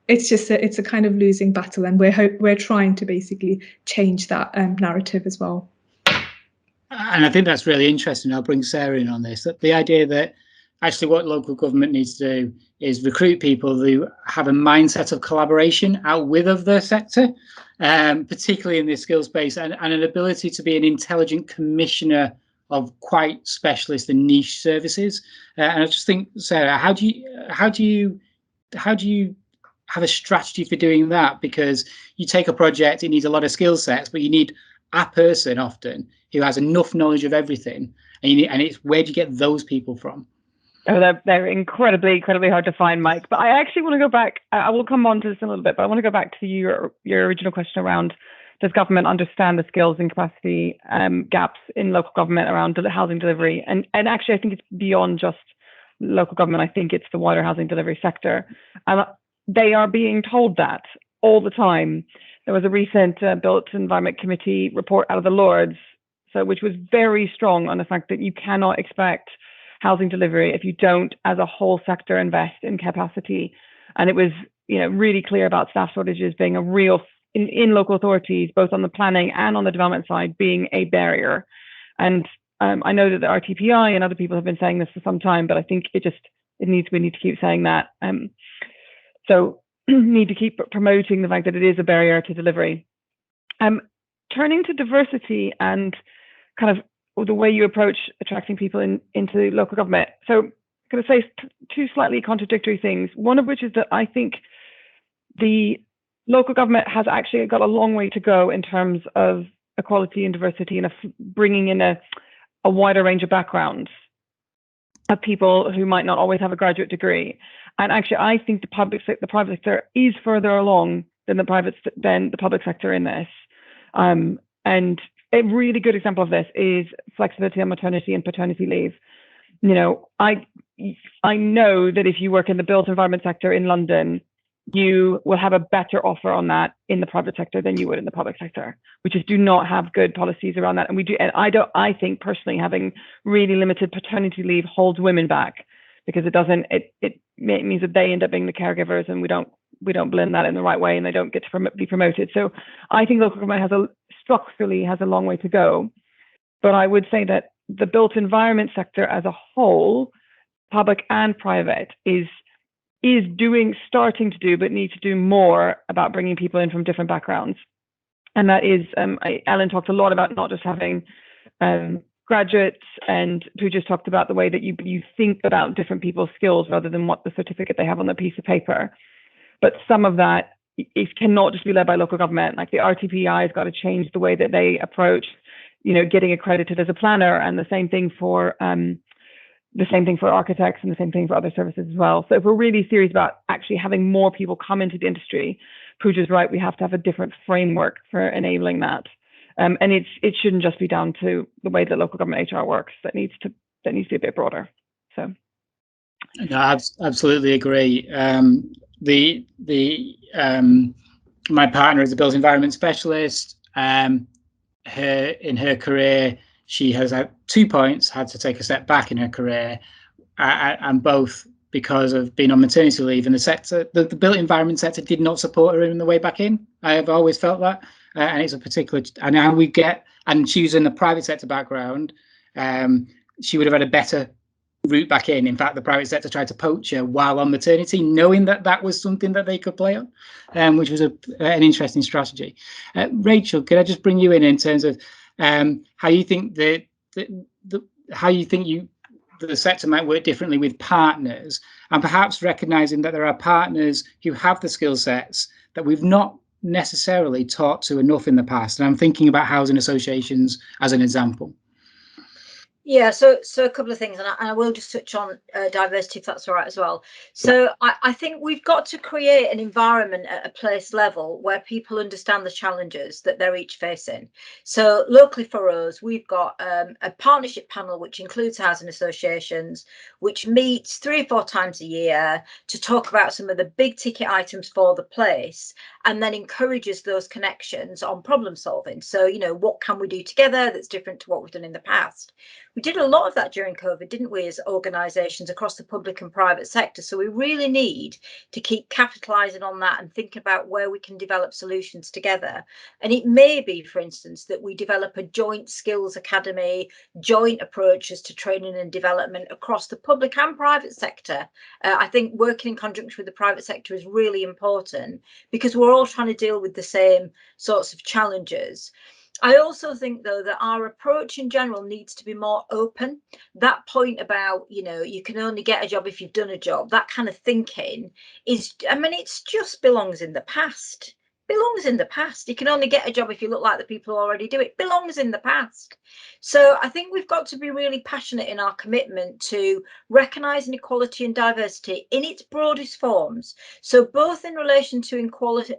It's just it's a kind of losing battle, and we're trying to basically change that narrative as well. And I think that's really interesting. I'll bring Sarah in on this. That the idea that actually what local government needs to do is recruit people who have a mindset of collaboration out with of the sector, particularly in this skill space, and an ability to be an intelligent commissioner of quite specialist and niche services. And I just think, Sarah, how do you have a strategy for doing that? Because you take a project, it needs a lot of skill sets, but you need a person often who has enough knowledge of everything, and it's where do you get those people from? Oh, they're incredibly hard to find, Mike. But I actually want to go back. I will come on to this in a little bit, but I want to go back to your original question around, does government understand the skills and capacity gaps in local government around housing delivery? And actually, I think it's beyond just local government. I think it's the wider housing delivery sector. They are being told that all the time. There was a recent Built Environment Committee report out of the Lords, which was very strong on the fact that you cannot expect housing delivery if you don't, as a whole sector, invest in capacity. And it was, really clear about staff shortages being a real, in local authorities, both on the planning and on the development side, being a barrier. And I know that the RTPI and other people have been saying this for some time, but I think we need to keep saying that. So need to keep promoting the fact that it is a barrier to delivery. Turning to diversity and kind of the way you approach attracting people into local government. So I'm going to say two slightly contradictory things. One of which is that I think the local government has actually got a long way to go in terms of equality and diversity and bringing in a wider range of backgrounds of people who might not always have a graduate degree. And actually, I think the private sector is further along than the public sector in this. And a really good example of this is flexibility on maternity and paternity leave. I know that if you work in the built environment sector in London, you will have a better offer on that in the private sector than you would in the public sector. We just do not have good policies around that. And I think personally having really limited paternity leave holds women back, because it means that they end up being the caregivers, and we don't blend that in the right way, and they don't get to be promoted. So I think local government structurally has a long way to go. But I would say that the built environment sector as a whole, public and private, is starting to do, but needs to do more about bringing people in from different backgrounds. And that is, Ellen talked a lot about not just having graduates, and Pooja's talked about the way that you think about different people's skills rather than what the certificate they have on the piece of paper. But some of that, it cannot just be led by local government. Like the RTPI has got to change the way that they approach, getting accredited as a planner, and the same thing for architects, and the same thing for other services as well. So if we're really serious about actually having more people come into the industry, Pooja's right, we have to have a different framework for enabling that. And it shouldn't just be down to the way that local government HR works. That needs to be a bit broader. So, no, I absolutely agree. My partner is a built environment specialist. In her career, she has at 2 points had to take a step back in her career, and both because of being on maternity leave, and the built environment sector did not support her in the way back in. I have always felt that. And it's a particular, and how we get, and she was in the private sector background, she would have had a better route back in. In fact, the private sector tried to poach her while on maternity, knowing that was something that they could play on, which was an interesting strategy. Rachel, could I just bring you in terms of how you think the sector might work differently with partners, and perhaps recognizing that there are partners who have the skill sets that we've not necessarily taught to enough in the past, and I'm thinking about housing associations as an example. Yeah, so a couple of things, and I will just touch on diversity if that's all right as well. So I think we've got to create an environment at a place level where people understand the challenges that they're each facing. So locally for us, we've got a partnership panel which includes housing associations, which meets 3 or 4 times a year to talk about some of the big ticket items for the place, and then encourages those connections on problem solving. So, you know, what can we do together that's different to what we've done in the past? We did a lot of that during COVID, didn't we, as organisations across the public and private sector? So we really need to keep capitalising on that and think about where we can develop solutions together. And it may be, for instance, that we develop a joint skills academy, joint approaches to training and development across the public and private sector. I think working in conjunction with the private sector is really important because we're all trying to deal with the same sorts of challenges. I also think, though, that our approach in general needs to be more open. That point about, you know, you can only get a job if you've done a job, that kind of thinking is, I mean, it's just belongs in the past. Belongs in the past. You can only get a job if you look like the people who already do it. Belongs in the past. So I think we've got to be really passionate in our commitment to recognising equality and diversity in its broadest forms. So both in relation to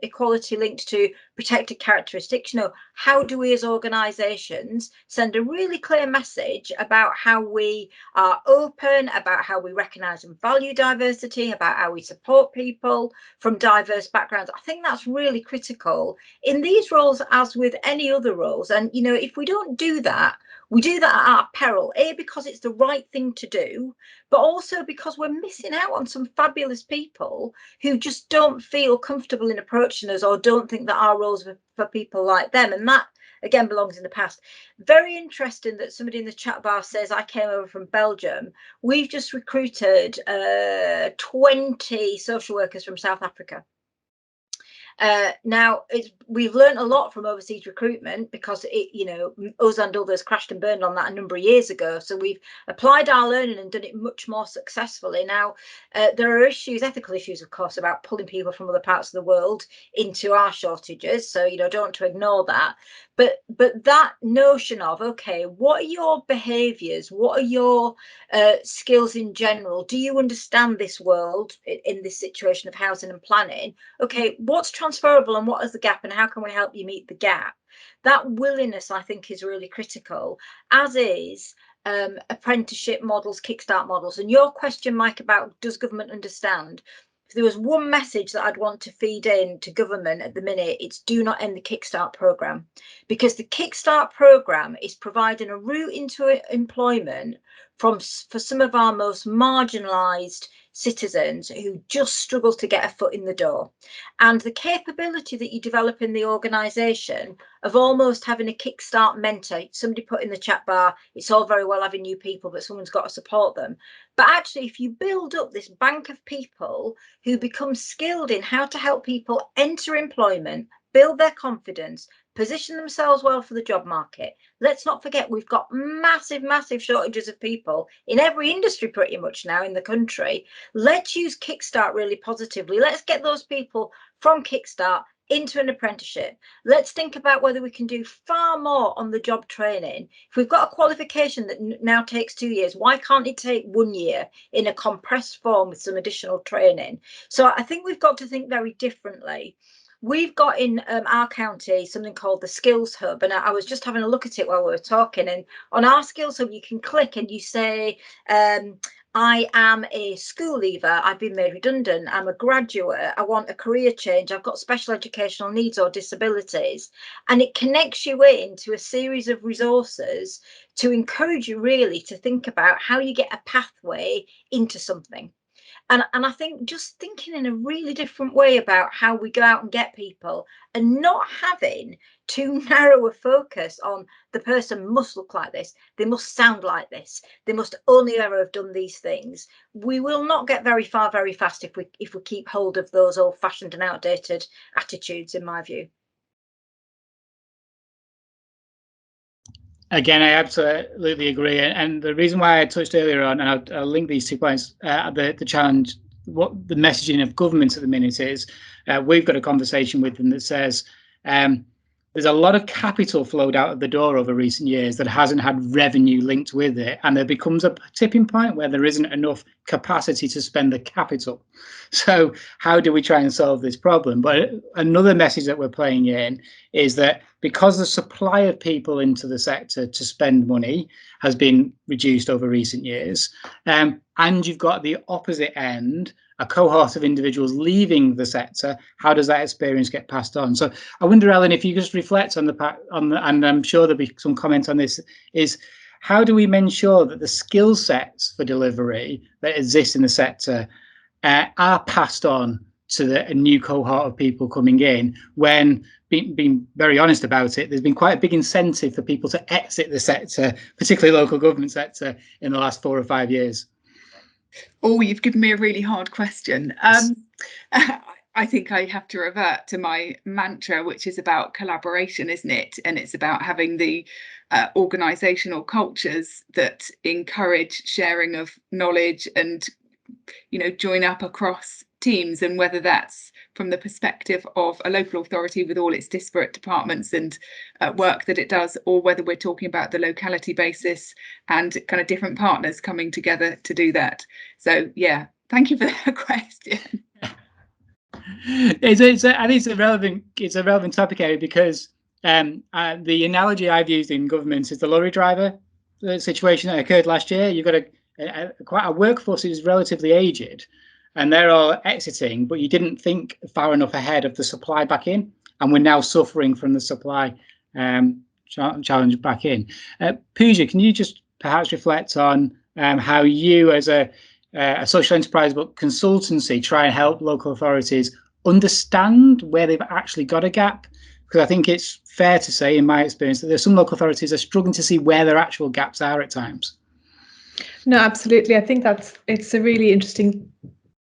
equality linked to protected characteristics, you know, how do we as organisations send a really clear message about how we are open, about how we recognise and value diversity, about how we support people from diverse backgrounds? I think that's really critical in these roles as with any other roles. And, you know, if we don't do that, we do that at our peril, because it's the right thing to do, but also because we're missing out on some fabulous people who just don't feel comfortable in approaching us or don't think that our roles are for people like them. And that, again, belongs in the past. Very interesting that somebody in the chat bar says, I came over from Belgium. We've just recruited 20 social workers from South Africa. Now we've learned a lot from overseas recruitment because it, you know, us and others crashed and burned on that a number of years ago. So we've applied our learning and done it much more successfully. Now there are issues, ethical issues, of course, about pulling people from other parts of the world into our shortages. So, you know, don't want to ignore that. But that notion of, okay, what are your behaviours? What are your skills in general? Do you understand this world in this situation of housing and planning? Okay, what's transferable and what is the gap and how can we help you meet the gap? That willingness, I think, is really critical, as is apprenticeship models, kickstart models. And your question, Mike, about does government understand? If there was one message that I'd want to feed in to government at the minute, it's do not end the Kickstart programme, because the Kickstart programme is providing a route into employment for some of our most marginalised citizens who just struggle to get a foot in the door. And the capability that you develop in the organisation of almost having a Kickstart mentor, somebody put in the chat bar, it's all very well having new people, but someone's got to support them. But actually, if you build up this bank of people who become skilled in how to help people enter employment, build their confidence, position themselves well for the job market. Let's not forget, we've got massive shortages of people in every industry pretty much now in the country. Let's use Kickstart really positively. Let's get those people from Kickstart into an apprenticeship. Let's think about whether we can do far more on the job training. If we've got a qualification that now takes 2 years, why can't it take 1 year in a compressed form with some additional training? So I think we've got to think very differently. We've got in our county something called the Skills Hub, and I was just having a look at it while we were talking. And on our Skills Hub, you can click and you say, I am a school leaver, I've been made redundant, I'm a graduate, I want a career change, I've got special educational needs or disabilities. And it connects you into a series of resources to encourage you really to think about how you get a pathway into something. And I think just thinking in a really different way about how we go out and get people, and not having too narrow a focus on the person must look like this, they must sound like this, they must only ever have done these things. We will not get very far very fast if we keep hold of those old-fashioned and outdated attitudes, in my view. Again, I absolutely agree. And the reason why I touched earlier on, and I'll link these 2 points, the challenge, what the messaging of government at the minute is, we've got a conversation with them that says, there's a lot of capital flowed out of the door over recent years that hasn't had revenue linked with it. And there becomes a tipping point where there isn't enough capacity to spend the capital. So how do we try and solve this problem? But another message that we're playing in is that because the supply of people into the sector to spend money has been reduced over recent years, and you've got the opposite end, a cohort of individuals leaving the sector, how does that experience get passed on? So I wonder, Ellen, if you just reflect on and I'm sure there'll be some comment on this, is how do we ensure that the skill sets for delivery that exist in the sector are passed on to a new cohort of people coming in, when, being very honest about it, there's been quite a big incentive for people to exit the sector, particularly local government sector, in the last 4 or 5 years? Oh, you've given me a really hard question. I think I have to revert to my mantra, which is about collaboration, isn't it? And it's about having the organisational cultures that encourage sharing of knowledge and, you know, join up across teams, and whether that's from the perspective of a local authority with all its disparate departments and work that it does, or whether we're talking about the locality basis and kind of different partners coming together to do that. So yeah, thank you for that question. I think it's a relevant topic area, because the analogy I've used in government is the lorry driver situation that occurred last year. You've got quite a workforce that is relatively aged, and they're all exiting, but you didn't think far enough ahead of the supply back in, and we're now suffering from the supply challenge back in. Pooja, can you just perhaps reflect on how you, as a social enterprise but consultancy, try and help local authorities understand where they've actually got a gap? Because I think it's fair to say, in my experience, that there's some local authorities that are struggling to see where their actual gaps are at times. No, absolutely. I think it's a really interesting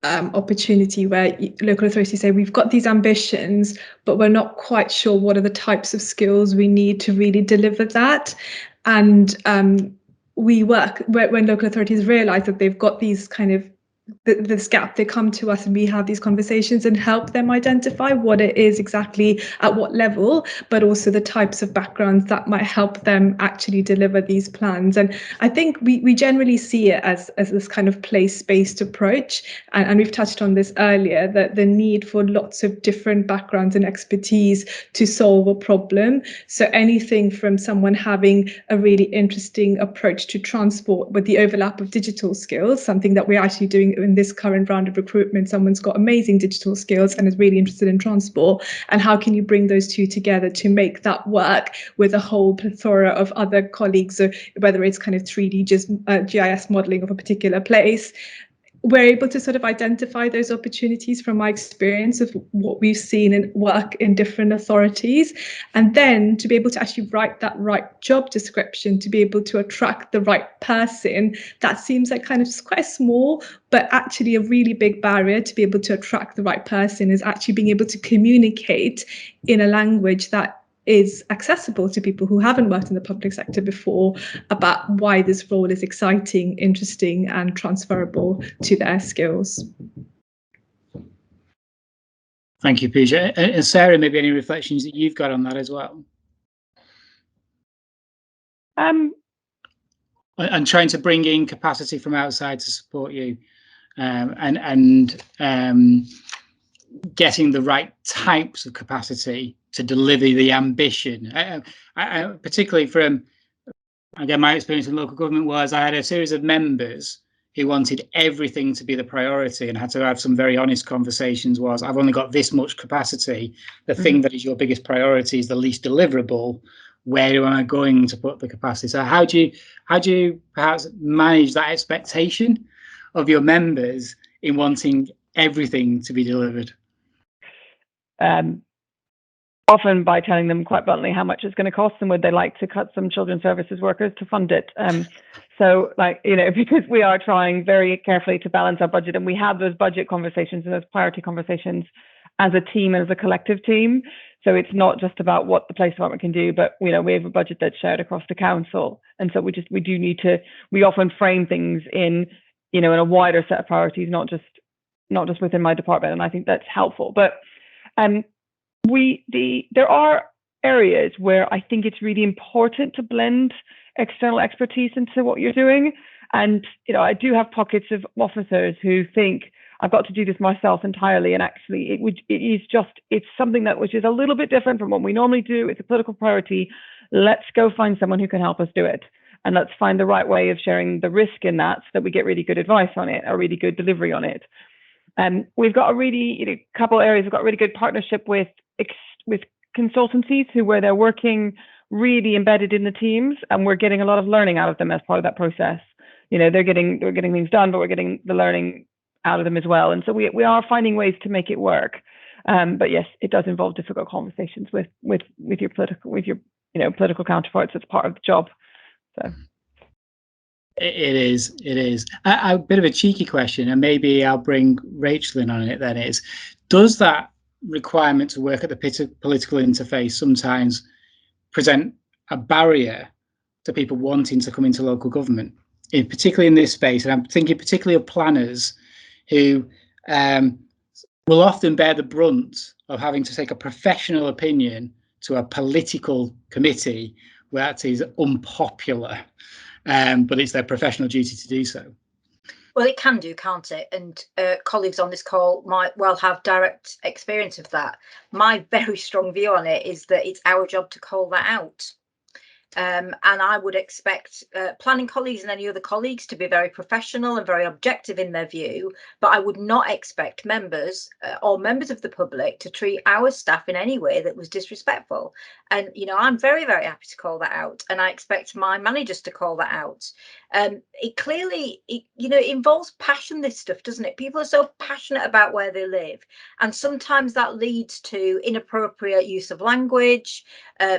opportunity where local authorities say we've got these ambitions, but we're not quite sure what are the types of skills we need to really deliver that. And we work when local authorities realise that they've got these kind of this gap, they come to us and we have these conversations and help them identify what it is exactly at what level, but also the types of backgrounds that might help them actually deliver these plans. And I think we generally see it as this kind of place-based approach, and we've touched on this earlier, that the need for lots of different backgrounds and expertise to solve a problem. So anything from someone having a really interesting approach to transport with the overlap of digital skills, something that we're actually doing in this current round of recruitment. Someone's got amazing digital skills and is really interested in transport, and how can you bring those two together to make that work with a whole plethora of other colleagues, or whether it's kind of 3D GIS modeling of a particular place. We're able to sort of identify those opportunities from my experience of what we've seen in work in different authorities, and then to be able to actually write that right job description, to be able to attract the right person. That seems like kind of just quite small, but actually a really big barrier to be able to attract the right person is actually being able to communicate in a language that is accessible to people who haven't worked in the public sector before, about why this role is exciting, interesting, and transferable to their skills. Thank you, Pooja. And Sarah, maybe any reflections that you've got on that as well? And trying to bring in capacity from outside to support you, and getting the right types of capacity to deliver the ambition. I particularly from, again, my experience in local government was I had a series of members who wanted everything to be the priority and had to have some very honest conversations. Was, I've only got this much capacity. The thing that is your biggest priority is the least deliverable. Where am I going to put the capacity? So how do you perhaps manage that expectation of your members in wanting everything to be delivered? Often by telling them quite bluntly how much it's going to cost and would they like to cut some children's services workers to fund it. So, like, you know, because we are trying very carefully to balance our budget, and we have those budget conversations and those priority conversations as a team, as a collective team. So it's not just about what the police department can do, but, you know, we have a budget that's shared across the council. And so we often frame things in, you know, in a wider set of priorities, not just within my department. And I think that's helpful. But there are areas where I think it's really important to blend external expertise into what you're doing. And, you know, I do have pockets of officers who think I've got to do this myself entirely. And actually it's something that which is a little bit different from what we normally do. It's a political priority. Let's go find someone who can help us do it. And let's find the right way of sharing the risk in that so that we get really good advice on it, or really good delivery on it. We've got a really, couple areas, we've got a really good partnership with consultancies where they're working really embedded in the teams, and we're getting a lot of learning out of them as part of that process. You know, we're getting things done, but we're getting the learning out of them as well. And so we are finding ways to make it work. But yes, it does involve difficult conversations with your political counterparts as part of the job. So it is a bit of a cheeky question, and maybe I'll bring Rachel in on it. Then does that requirement to work at the political interface sometimes present a barrier to people wanting to come into local government, particularly in this space? And I'm thinking particularly of planners who will often bear the brunt of having to take a professional opinion to a political committee where that is unpopular, but it's their professional duty to do so. Well, it can do, can't it? And colleagues on this call might well have direct experience of that. My very strong view on it is that it's our job to call that out. And I would expect planning colleagues and any other colleagues to be very professional and very objective in their view, but I would not expect members or members of the public to treat our staff in any way that was disrespectful. And, you know, I'm very, very happy to call that out, and I expect my managers to call that out. It clearly, you know, it involves passion, this stuff, doesn't it? People are so passionate about where they live, and sometimes that leads to inappropriate use of language,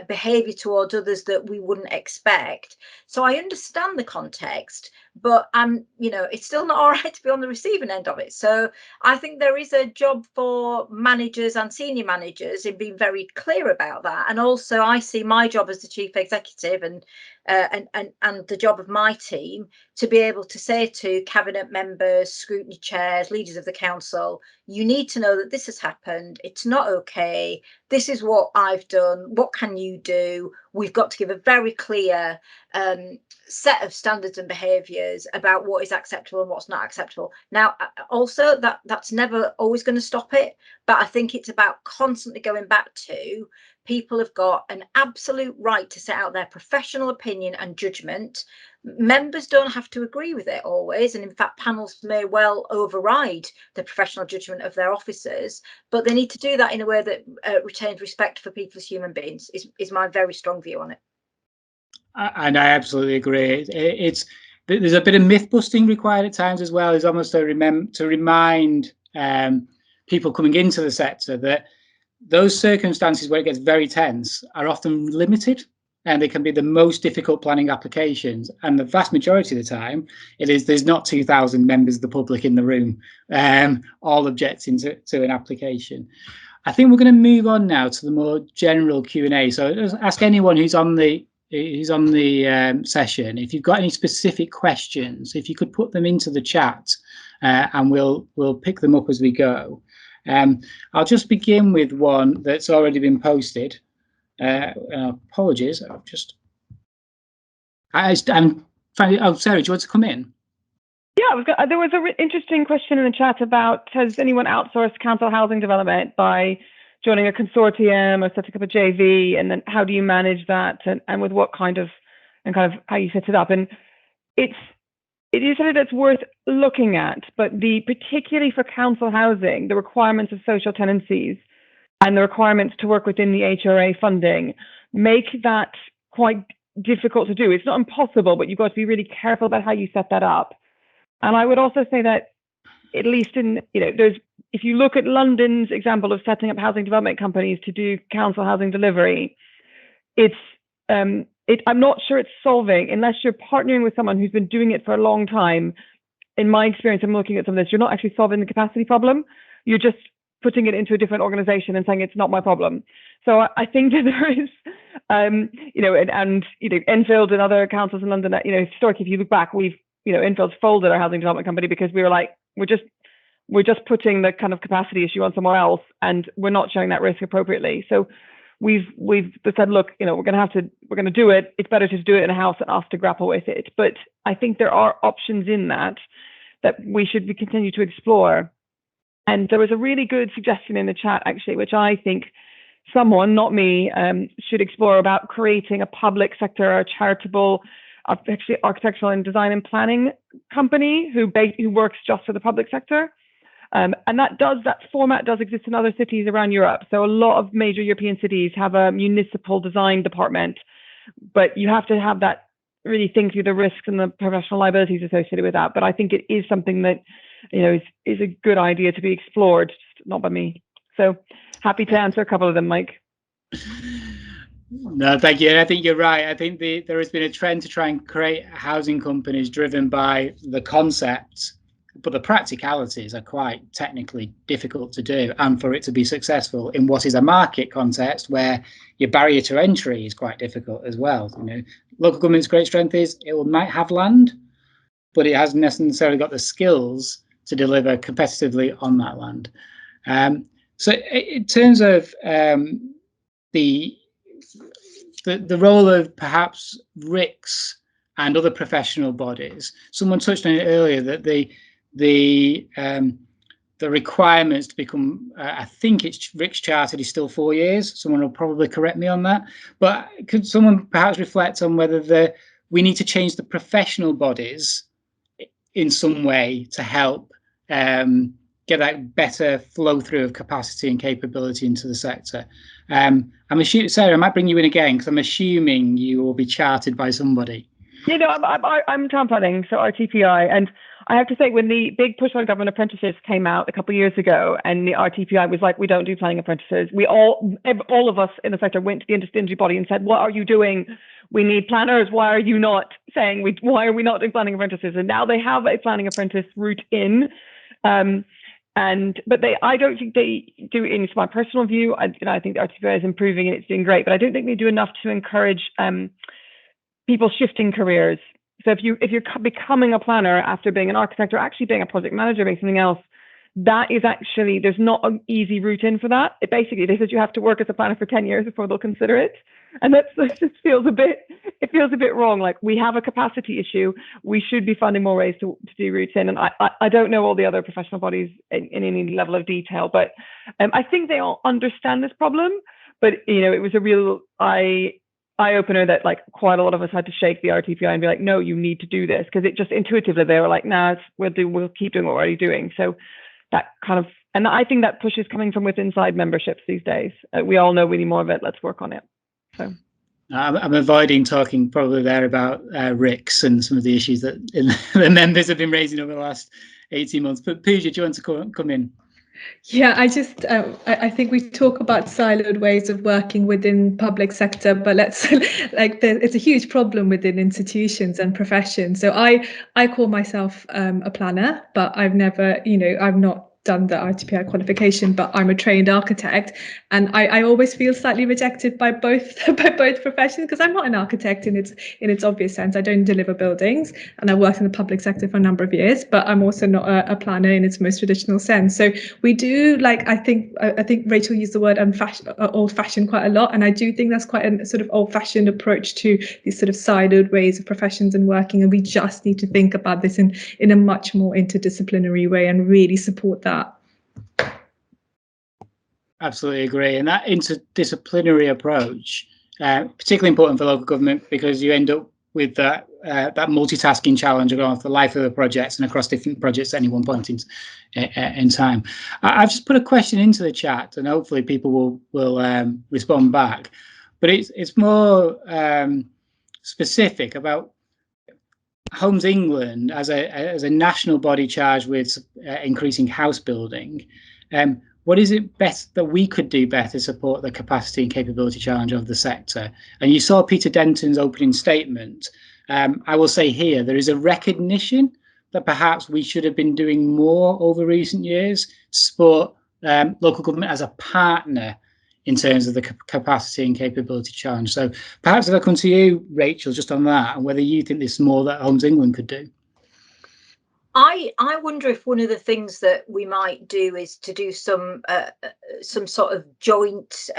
behaviour towards others that we wouldn't expect. So I understand the context, but you know, it's still not all right to be on the receiving end of it. So I think there is a job for managers and senior managers in being very clear about that. And also I see my job as the chief executive and the job of my team to be able to say to cabinet members, scrutiny chairs, leaders of the council, you need to know that this has happened. It's not okay. This is what I've done. What can you do? We've got to give a very clear set of standards and behaviours about what is acceptable and what's not acceptable. Now, also that's never always going to stop it, but I think it's about constantly going back to people have got an absolute right to set out their professional opinion and judgment. Members don't have to agree with it always, and in fact panels may well override the professional judgment of their officers, but they need to do that in a way that retains respect for people as human beings, is my very strong view on it. And I absolutely agree. There's a bit of myth busting required at times as well. It's almost to remind people coming into the sector that those circumstances where it gets very tense are often limited, and they can be the most difficult planning applications. And the vast majority of the time, there's not 2,000 members of the public in the room, all objecting to an application. I think we're going to move on now to the more general Q&A. So just ask anyone who's on the session, if you've got any specific questions, if you could put them into the chat, and we'll pick them up as we go. I'll just begin with one that's already been posted. Apologies, I'm finding. Oh, Sarah, do you want to come in? Yeah, there was an interesting question in the chat about, has anyone outsourced council housing development by joining a consortium or setting up a JV, and then how do you manage that, and with what kind of how you set it up? And it is something that's worth looking at, but particularly for council housing, the requirements of social tenancies and the requirements to work within the HRA funding make that quite difficult to do. It's not impossible, but you've got to be really careful about how you set that up. And I would also say that, at least in, if you look at London's example of setting up housing development companies to do council housing delivery, I'm not sure it's solving, unless you're partnering with someone who's been doing it for a long time. In my experience, I'm looking at some of this, you're not actually solving the capacity problem. You're just putting it into a different organization and saying it's not my problem. So I think that there is, Enfield and other councils in London, historically, if you look back, Enfield's folded our housing development company because we were like, we're just putting the kind of capacity issue on somewhere else, and we're not sharing that risk appropriately. So we've said, look, we're going to do it. It's better to do it in a house than us to grapple with it. But I think there are options in that we should continue to explore. And there was a really good suggestion in the chat, actually, which I think someone, not me, should explore, about creating a public sector or charitable, actually architectural and design and planning company who works just for the public sector. And that format does exist in other cities around Europe. So a lot of major European cities have a municipal design department, but you have to have that, really think through the risks and the professional liabilities associated with that. But I think it is something that, is a good idea to be explored, just not by me. So happy to answer a couple of them, Mike. No, thank you. And I think you're right. I think there has been a trend to try and create housing companies driven by the concept, but the practicalities are quite technically difficult to do, and for it to be successful in what is a market context where your barrier to entry is quite difficult as well. Local government's great strength is it might have land, but it hasn't necessarily got the skills to deliver competitively on that land. So in terms of the role of perhaps RICS and other professional bodies, someone touched on it earlier, that the requirements to become, I think it's RICS chartered is still 4 years. Someone will probably correct me on that. But could someone perhaps reflect on whether we need to change the professional bodies in some way to help get that better flow through of capacity and capability into the sector? I'm assuming, Sarah, I might bring you in again, because I'm assuming you will be chartered by somebody. I'm town planning, so RTPI, and I have to say, when the big push on government apprenticeships came out a couple of years ago, and the RTPI was like, we don't do planning apprentices, we all of us in the sector went to the industry body and said, what are you doing? We need planners. Why are you not saying why are we not doing planning apprentices? And now they have a planning apprentice route in. But I don't think they do, in my personal view. I think the RTPI is improving and it's doing great, but I don't think they do enough to encourage people shifting careers. So if you're becoming a planner after being an architect, or actually being a project manager, being something else, that is actually, there's not an easy route in for that. They said you have to work as a planner for 10 years before they'll consider it. And that just feels a bit wrong. Like, we have a capacity issue. We should be finding more ways to do routes in. And I don't know all the other professional bodies in any level of detail, but I think they all understand this problem. But, it was a real eye-opener that, like, quite a lot of us had to shake the RTPI and be like, no, you need to do this, because it just intuitively, they were like, nah, we'll keep doing what we're already doing. So that kind of, and I think that push is coming from within inside memberships these days. We all know we need more of it. Let's work on it. So I'm avoiding talking probably there about RICS and some of the issues that the members have been raising over the last 18 months. But Pooja, do you want to come in? Yeah, I think we talk about siloed ways of working within public sector, but it's a huge problem within institutions and professions. So I call myself a planner, but I've never, I've not done the RTPI qualification, but I'm a trained architect, and I always feel slightly rejected by both professions, because I'm not an architect in its obvious sense. I don't deliver buildings, and I worked in the public sector for a number of years, but I'm also not a planner in its most traditional sense. So we do, I think Rachel used the word old-fashioned quite a lot, and I do think that's quite a sort of old-fashioned approach to these sort of siloed ways of professions and working, and we just need to think about this in a much more interdisciplinary way and really support that. Absolutely agree. And that interdisciplinary approach, particularly important for local government, because you end up with that multitasking challenge across the life of the projects and across different projects at any one point in time. I've just put a question into the chat, and hopefully people will respond back. But it's more specific about Homes England as a national body charged with increasing house building. What is it best that we could do better to support the capacity and capability challenge of the sector? And you saw Peter Denton's opening statement. I will say here, there is a recognition that perhaps we should have been doing more over recent years to support local government as a partner in terms of the capacity and capability challenge. So perhaps if I come to you, Rachel, just on that, and whether you think there's more that Homes England could do. I wonder if one of the things that we might do is to do some sort of joint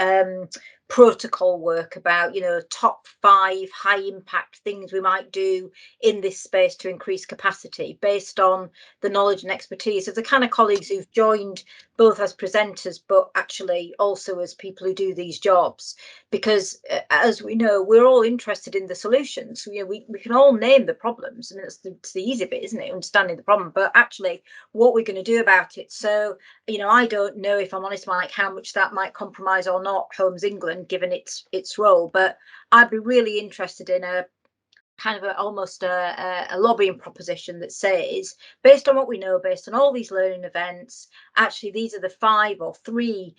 protocol work about, you know, top 5 high impact things we might do in this space to increase capacity based on the knowledge and expertise of the kind of colleagues who've joined both as presenters but actually also as people who do these jobs. Because as we know, we're all interested in the solutions. You know, we can all name the problems. I mean, it's the easy bit, isn't it? Understanding the problem, but actually what we're going to do about it. So, you know, I don't know, if I'm honest, Mike, how much that might compromise or not Homes England, given its role, but I'd be really interested in a kind of almost a lobbying proposition that says, based on what we know, based on all these learning events, actually these are the 5 or 3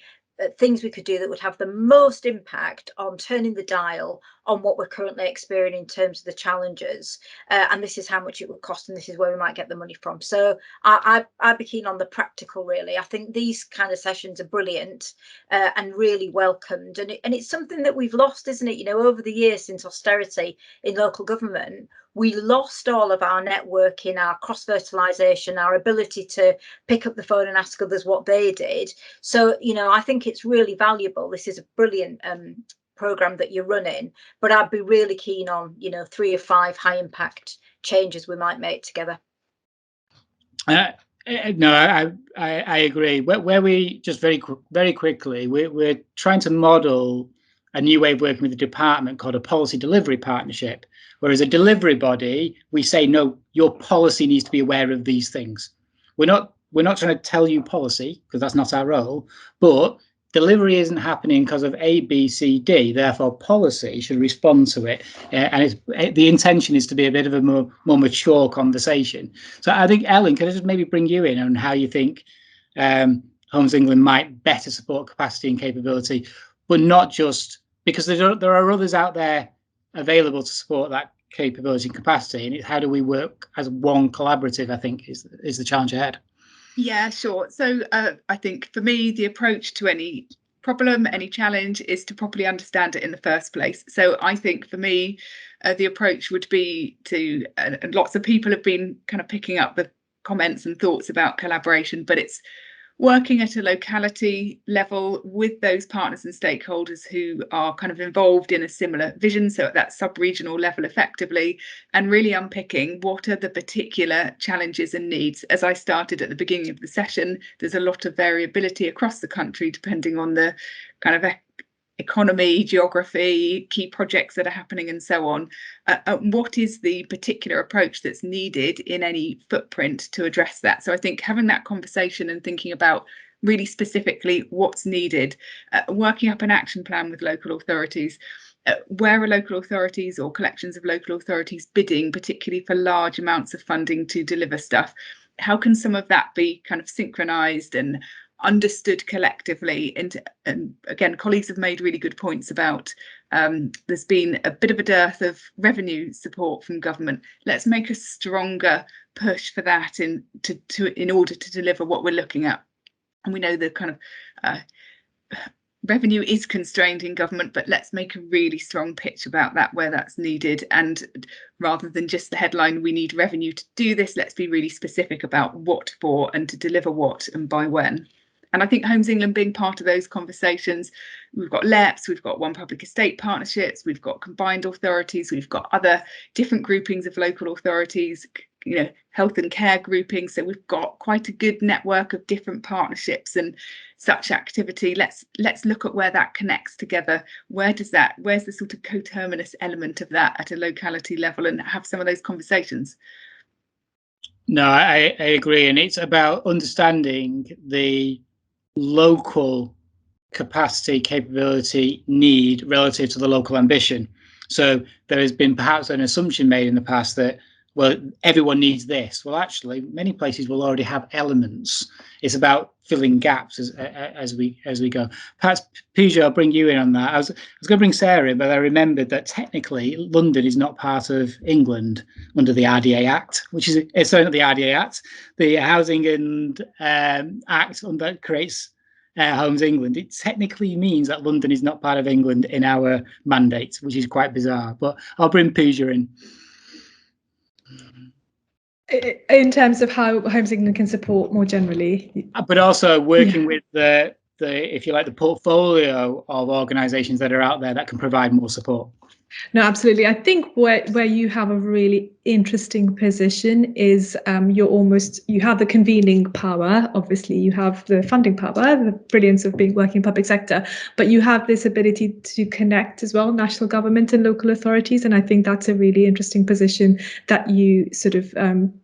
things we could do that would have the most impact on turning the dial on what we're currently experiencing in terms of the challenges, and this is how much it would cost, and this is where we might get the money from. So I'd be keen on the practical, really. I think these kind of sessions are brilliant and really welcomed, and it's something that we've lost, isn't it? You know, over the years since austerity in local government, we lost all of our networking, our cross-fertilisation, our ability to pick up the phone and ask others what they did. So, you know, I think it's really valuable. This is a brilliant programme that you're running, but I'd be really keen on, you know, 3 or 5 high impact changes we might make together. No, I agree. Where we just very quickly, we're trying to model a new way of working with the department called a policy delivery partnership. Whereas a delivery body, we say, no, your policy needs to be aware of these things. We're not trying to tell you policy, because that's not our role, but delivery isn't happening because of A, B, C, D. Therefore, policy should respond to it. And the intention is to be a bit of a more mature conversation. So I think, Ellen, can I just maybe bring you in on how you think Homes England might better support capacity and capability, but not just because there are others out there available to support that capability and capacity. And how do we work as one collaborative, I think, is the challenge ahead. Yeah, sure. So I think for me, the approach to any problem, any challenge, is to properly understand it in the first place. So I think for me, the approach would be to, and lots of people have been kind of picking up the comments and thoughts about collaboration, but it's working at a locality level with those partners and stakeholders who are kind of involved in a similar vision, so at that sub-regional level effectively, and really unpicking what are the particular challenges and needs. As I started at the beginning of the session, there's a lot of variability across the country depending on the kind of economy, geography, key projects that are happening and so on. What is the particular approach that's needed in any footprint to address that? So I think having that conversation and thinking about really specifically what's needed, working up an action plan with local authorities. Where are local authorities or collections of local authorities bidding, particularly for large amounts of funding to deliver stuff? How can some of that be kind of synchronized and understood collectively? And again, colleagues have made really good points about there's been a bit of a dearth of revenue support from government. Let's make a stronger push for that in order to deliver what we're looking at. And we know the kind of revenue is constrained in government, but let's make a really strong pitch about that where that's needed. And rather than just the headline, we need revenue to do this, let's be really specific about what for and to deliver what and by when. And I think Homes England being part of those conversations, we've got LEPs, we've got One Public Estate partnerships, we've got combined authorities, we've got other different groupings of local authorities, you know, health and care groupings. So we've got quite a good network of different partnerships and such activity. Let's look at where that connects together. Where's the sort of coterminous element of that at a locality level, and have some of those conversations. No, I agree. And it's about understanding the local capacity, capability, need relative to the local ambition. So there has been perhaps an assumption made in the past that, well, everyone needs this. Well, actually, many places will already have elements. It's about filling gaps as we go. Perhaps, Pooja, I'll bring you in on that. I was going to bring Sarah in, but I remembered that technically London is not part of England under the RDA Act, which is sorry, not the RDA Act, the Housing and Act that creates Homes England. It technically means that London is not part of England in our mandate, which is quite bizarre. But I'll bring Pooja in. In terms of how Homes England can support more generally, but also working with the if you like, the portfolio of organisations that are out there that can provide more support. No, absolutely. I think where you have a really interesting position is you have the convening power. Obviously, you have the funding power, the brilliance of working in public sector, but you have this ability to connect as well, national government and local authorities. And I think that's a really interesting position that you sort of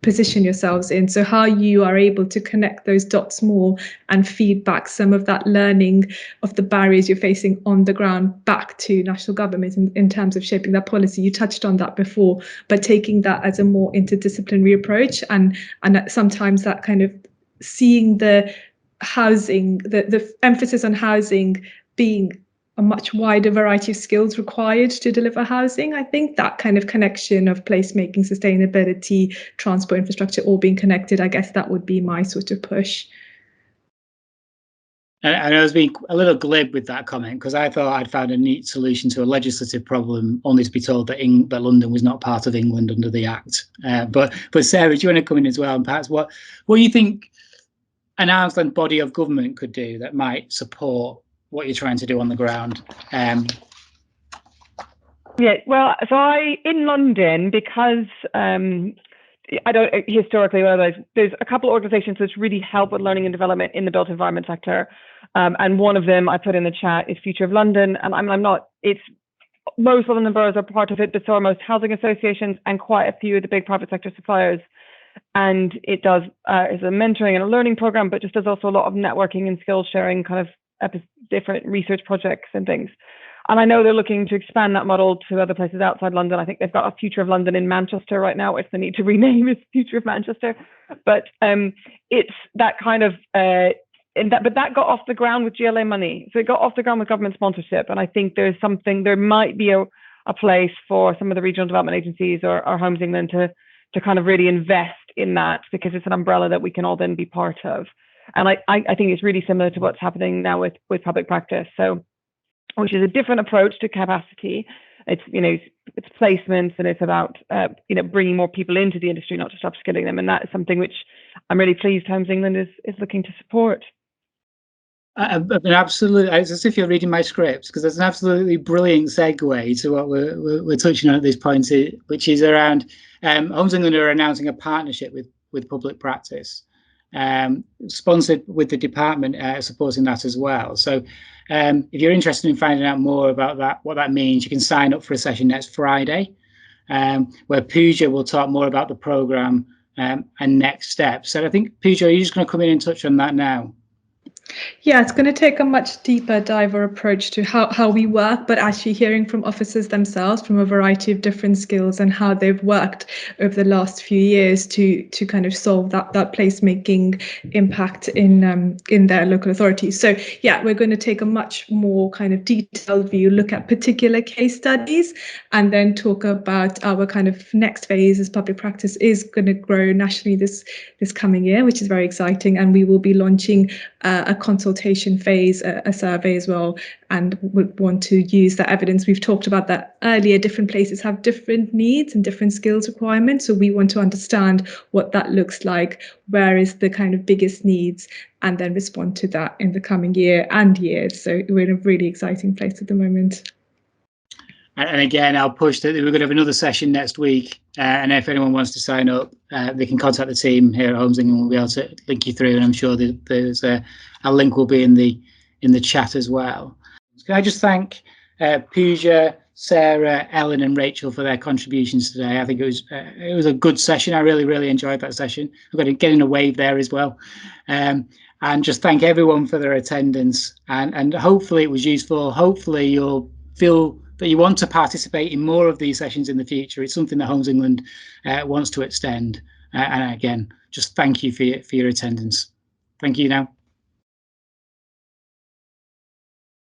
position yourselves in. So how you are able to connect those dots more and feed back some of that learning of the barriers you're facing on the ground back to national government in terms of shaping that policy. You touched on that before, but taking that as a more interdisciplinary approach, and sometimes that kind of seeing the housing, the emphasis on housing being a much wider variety of skills required to deliver housing. I think that kind of connection of placemaking, sustainability, transport infrastructure all being connected, I guess that would be my sort of push. And I was being a little glib with that comment because I thought I'd found a neat solution to a legislative problem, only to be told that London was not part of England under the Act. But Sarah, do you want to come in as well? And perhaps what do you think an arm's length body of government could do that might support what you're trying to do on the ground? Yeah, well, so in London, because I don't historically, there's a couple of organisations which really help with learning and development in the built environment sector, and one of them I put in the chat is Future of London, and I'm not. It's most London boroughs are part of it, but so are most housing associations and quite a few of the big private sector suppliers. And it does is a mentoring and a learning program, but just does also a lot of networking and skills sharing, kind of different research projects and things. And I know they're looking to expand that model to other places outside London. I think they've got a Future of London in Manchester right now, which they need to rename as Future of Manchester. But it's that kind of, but that got off the ground with GLA money. So it got off the ground with government sponsorship. And I think there might be a place for some of the regional development agencies or Homes England to kind of really invest in that, because it's an umbrella that we can all then be part of. And I think it's really similar to what's happening now with public practice. So, which is a different approach to capacity. It's placements, and it's about bringing more people into the industry, not just upskilling them. And that is something which I'm really pleased Homes England is looking to support. Absolutely, it's as if you're reading my script, because there's an absolutely brilliant segue to what we're touching on at this point, which is around Homes England are announcing a partnership with public practice, sponsored with the department supporting that as well. So if you're interested in finding out more about that, what that means, you can sign up for a session next Friday, where Pooja will talk more about the programme and next steps. So I think, Pooja, are you just going to come in and touch on that now? Yeah, it's going to take a much deeper diver approach to how we work, but actually hearing from officers themselves from a variety of different skills and how they've worked over the last few years to kind of solve that placemaking impact in their local authorities. So yeah, we're going to take a much more kind of detailed view, look at particular case studies, and then talk about our kind of next phase as public practice is going to grow nationally this coming year, which is very exciting. And we will be launching a consultation phase, a survey as well, and would want to use that evidence. We've talked about that earlier. Different places have different needs and different skills requirements. So we want to understand what that looks like, where is the kind of biggest needs, and then respond to that in the coming year and years. So we're in a really exciting place at the moment. And again, I'll push that we're going to have another session next week. And if anyone wants to sign up, they can contact the team here at Homes England. We'll be able to link you through. And I'm sure there's a link will be in the chat as well. Can I just thank Pooja, Sarah, Ellen, and Rachel for their contributions today. I think it was a good session. I really enjoyed that session. I've got to get in a wave there as well. And just thank everyone for their attendance. And hopefully it was useful. Hopefully you'll feel that you want to participate in more of these sessions in the future. It's something that Homes England wants to extend. And again, just thank you for your attendance. Thank you now.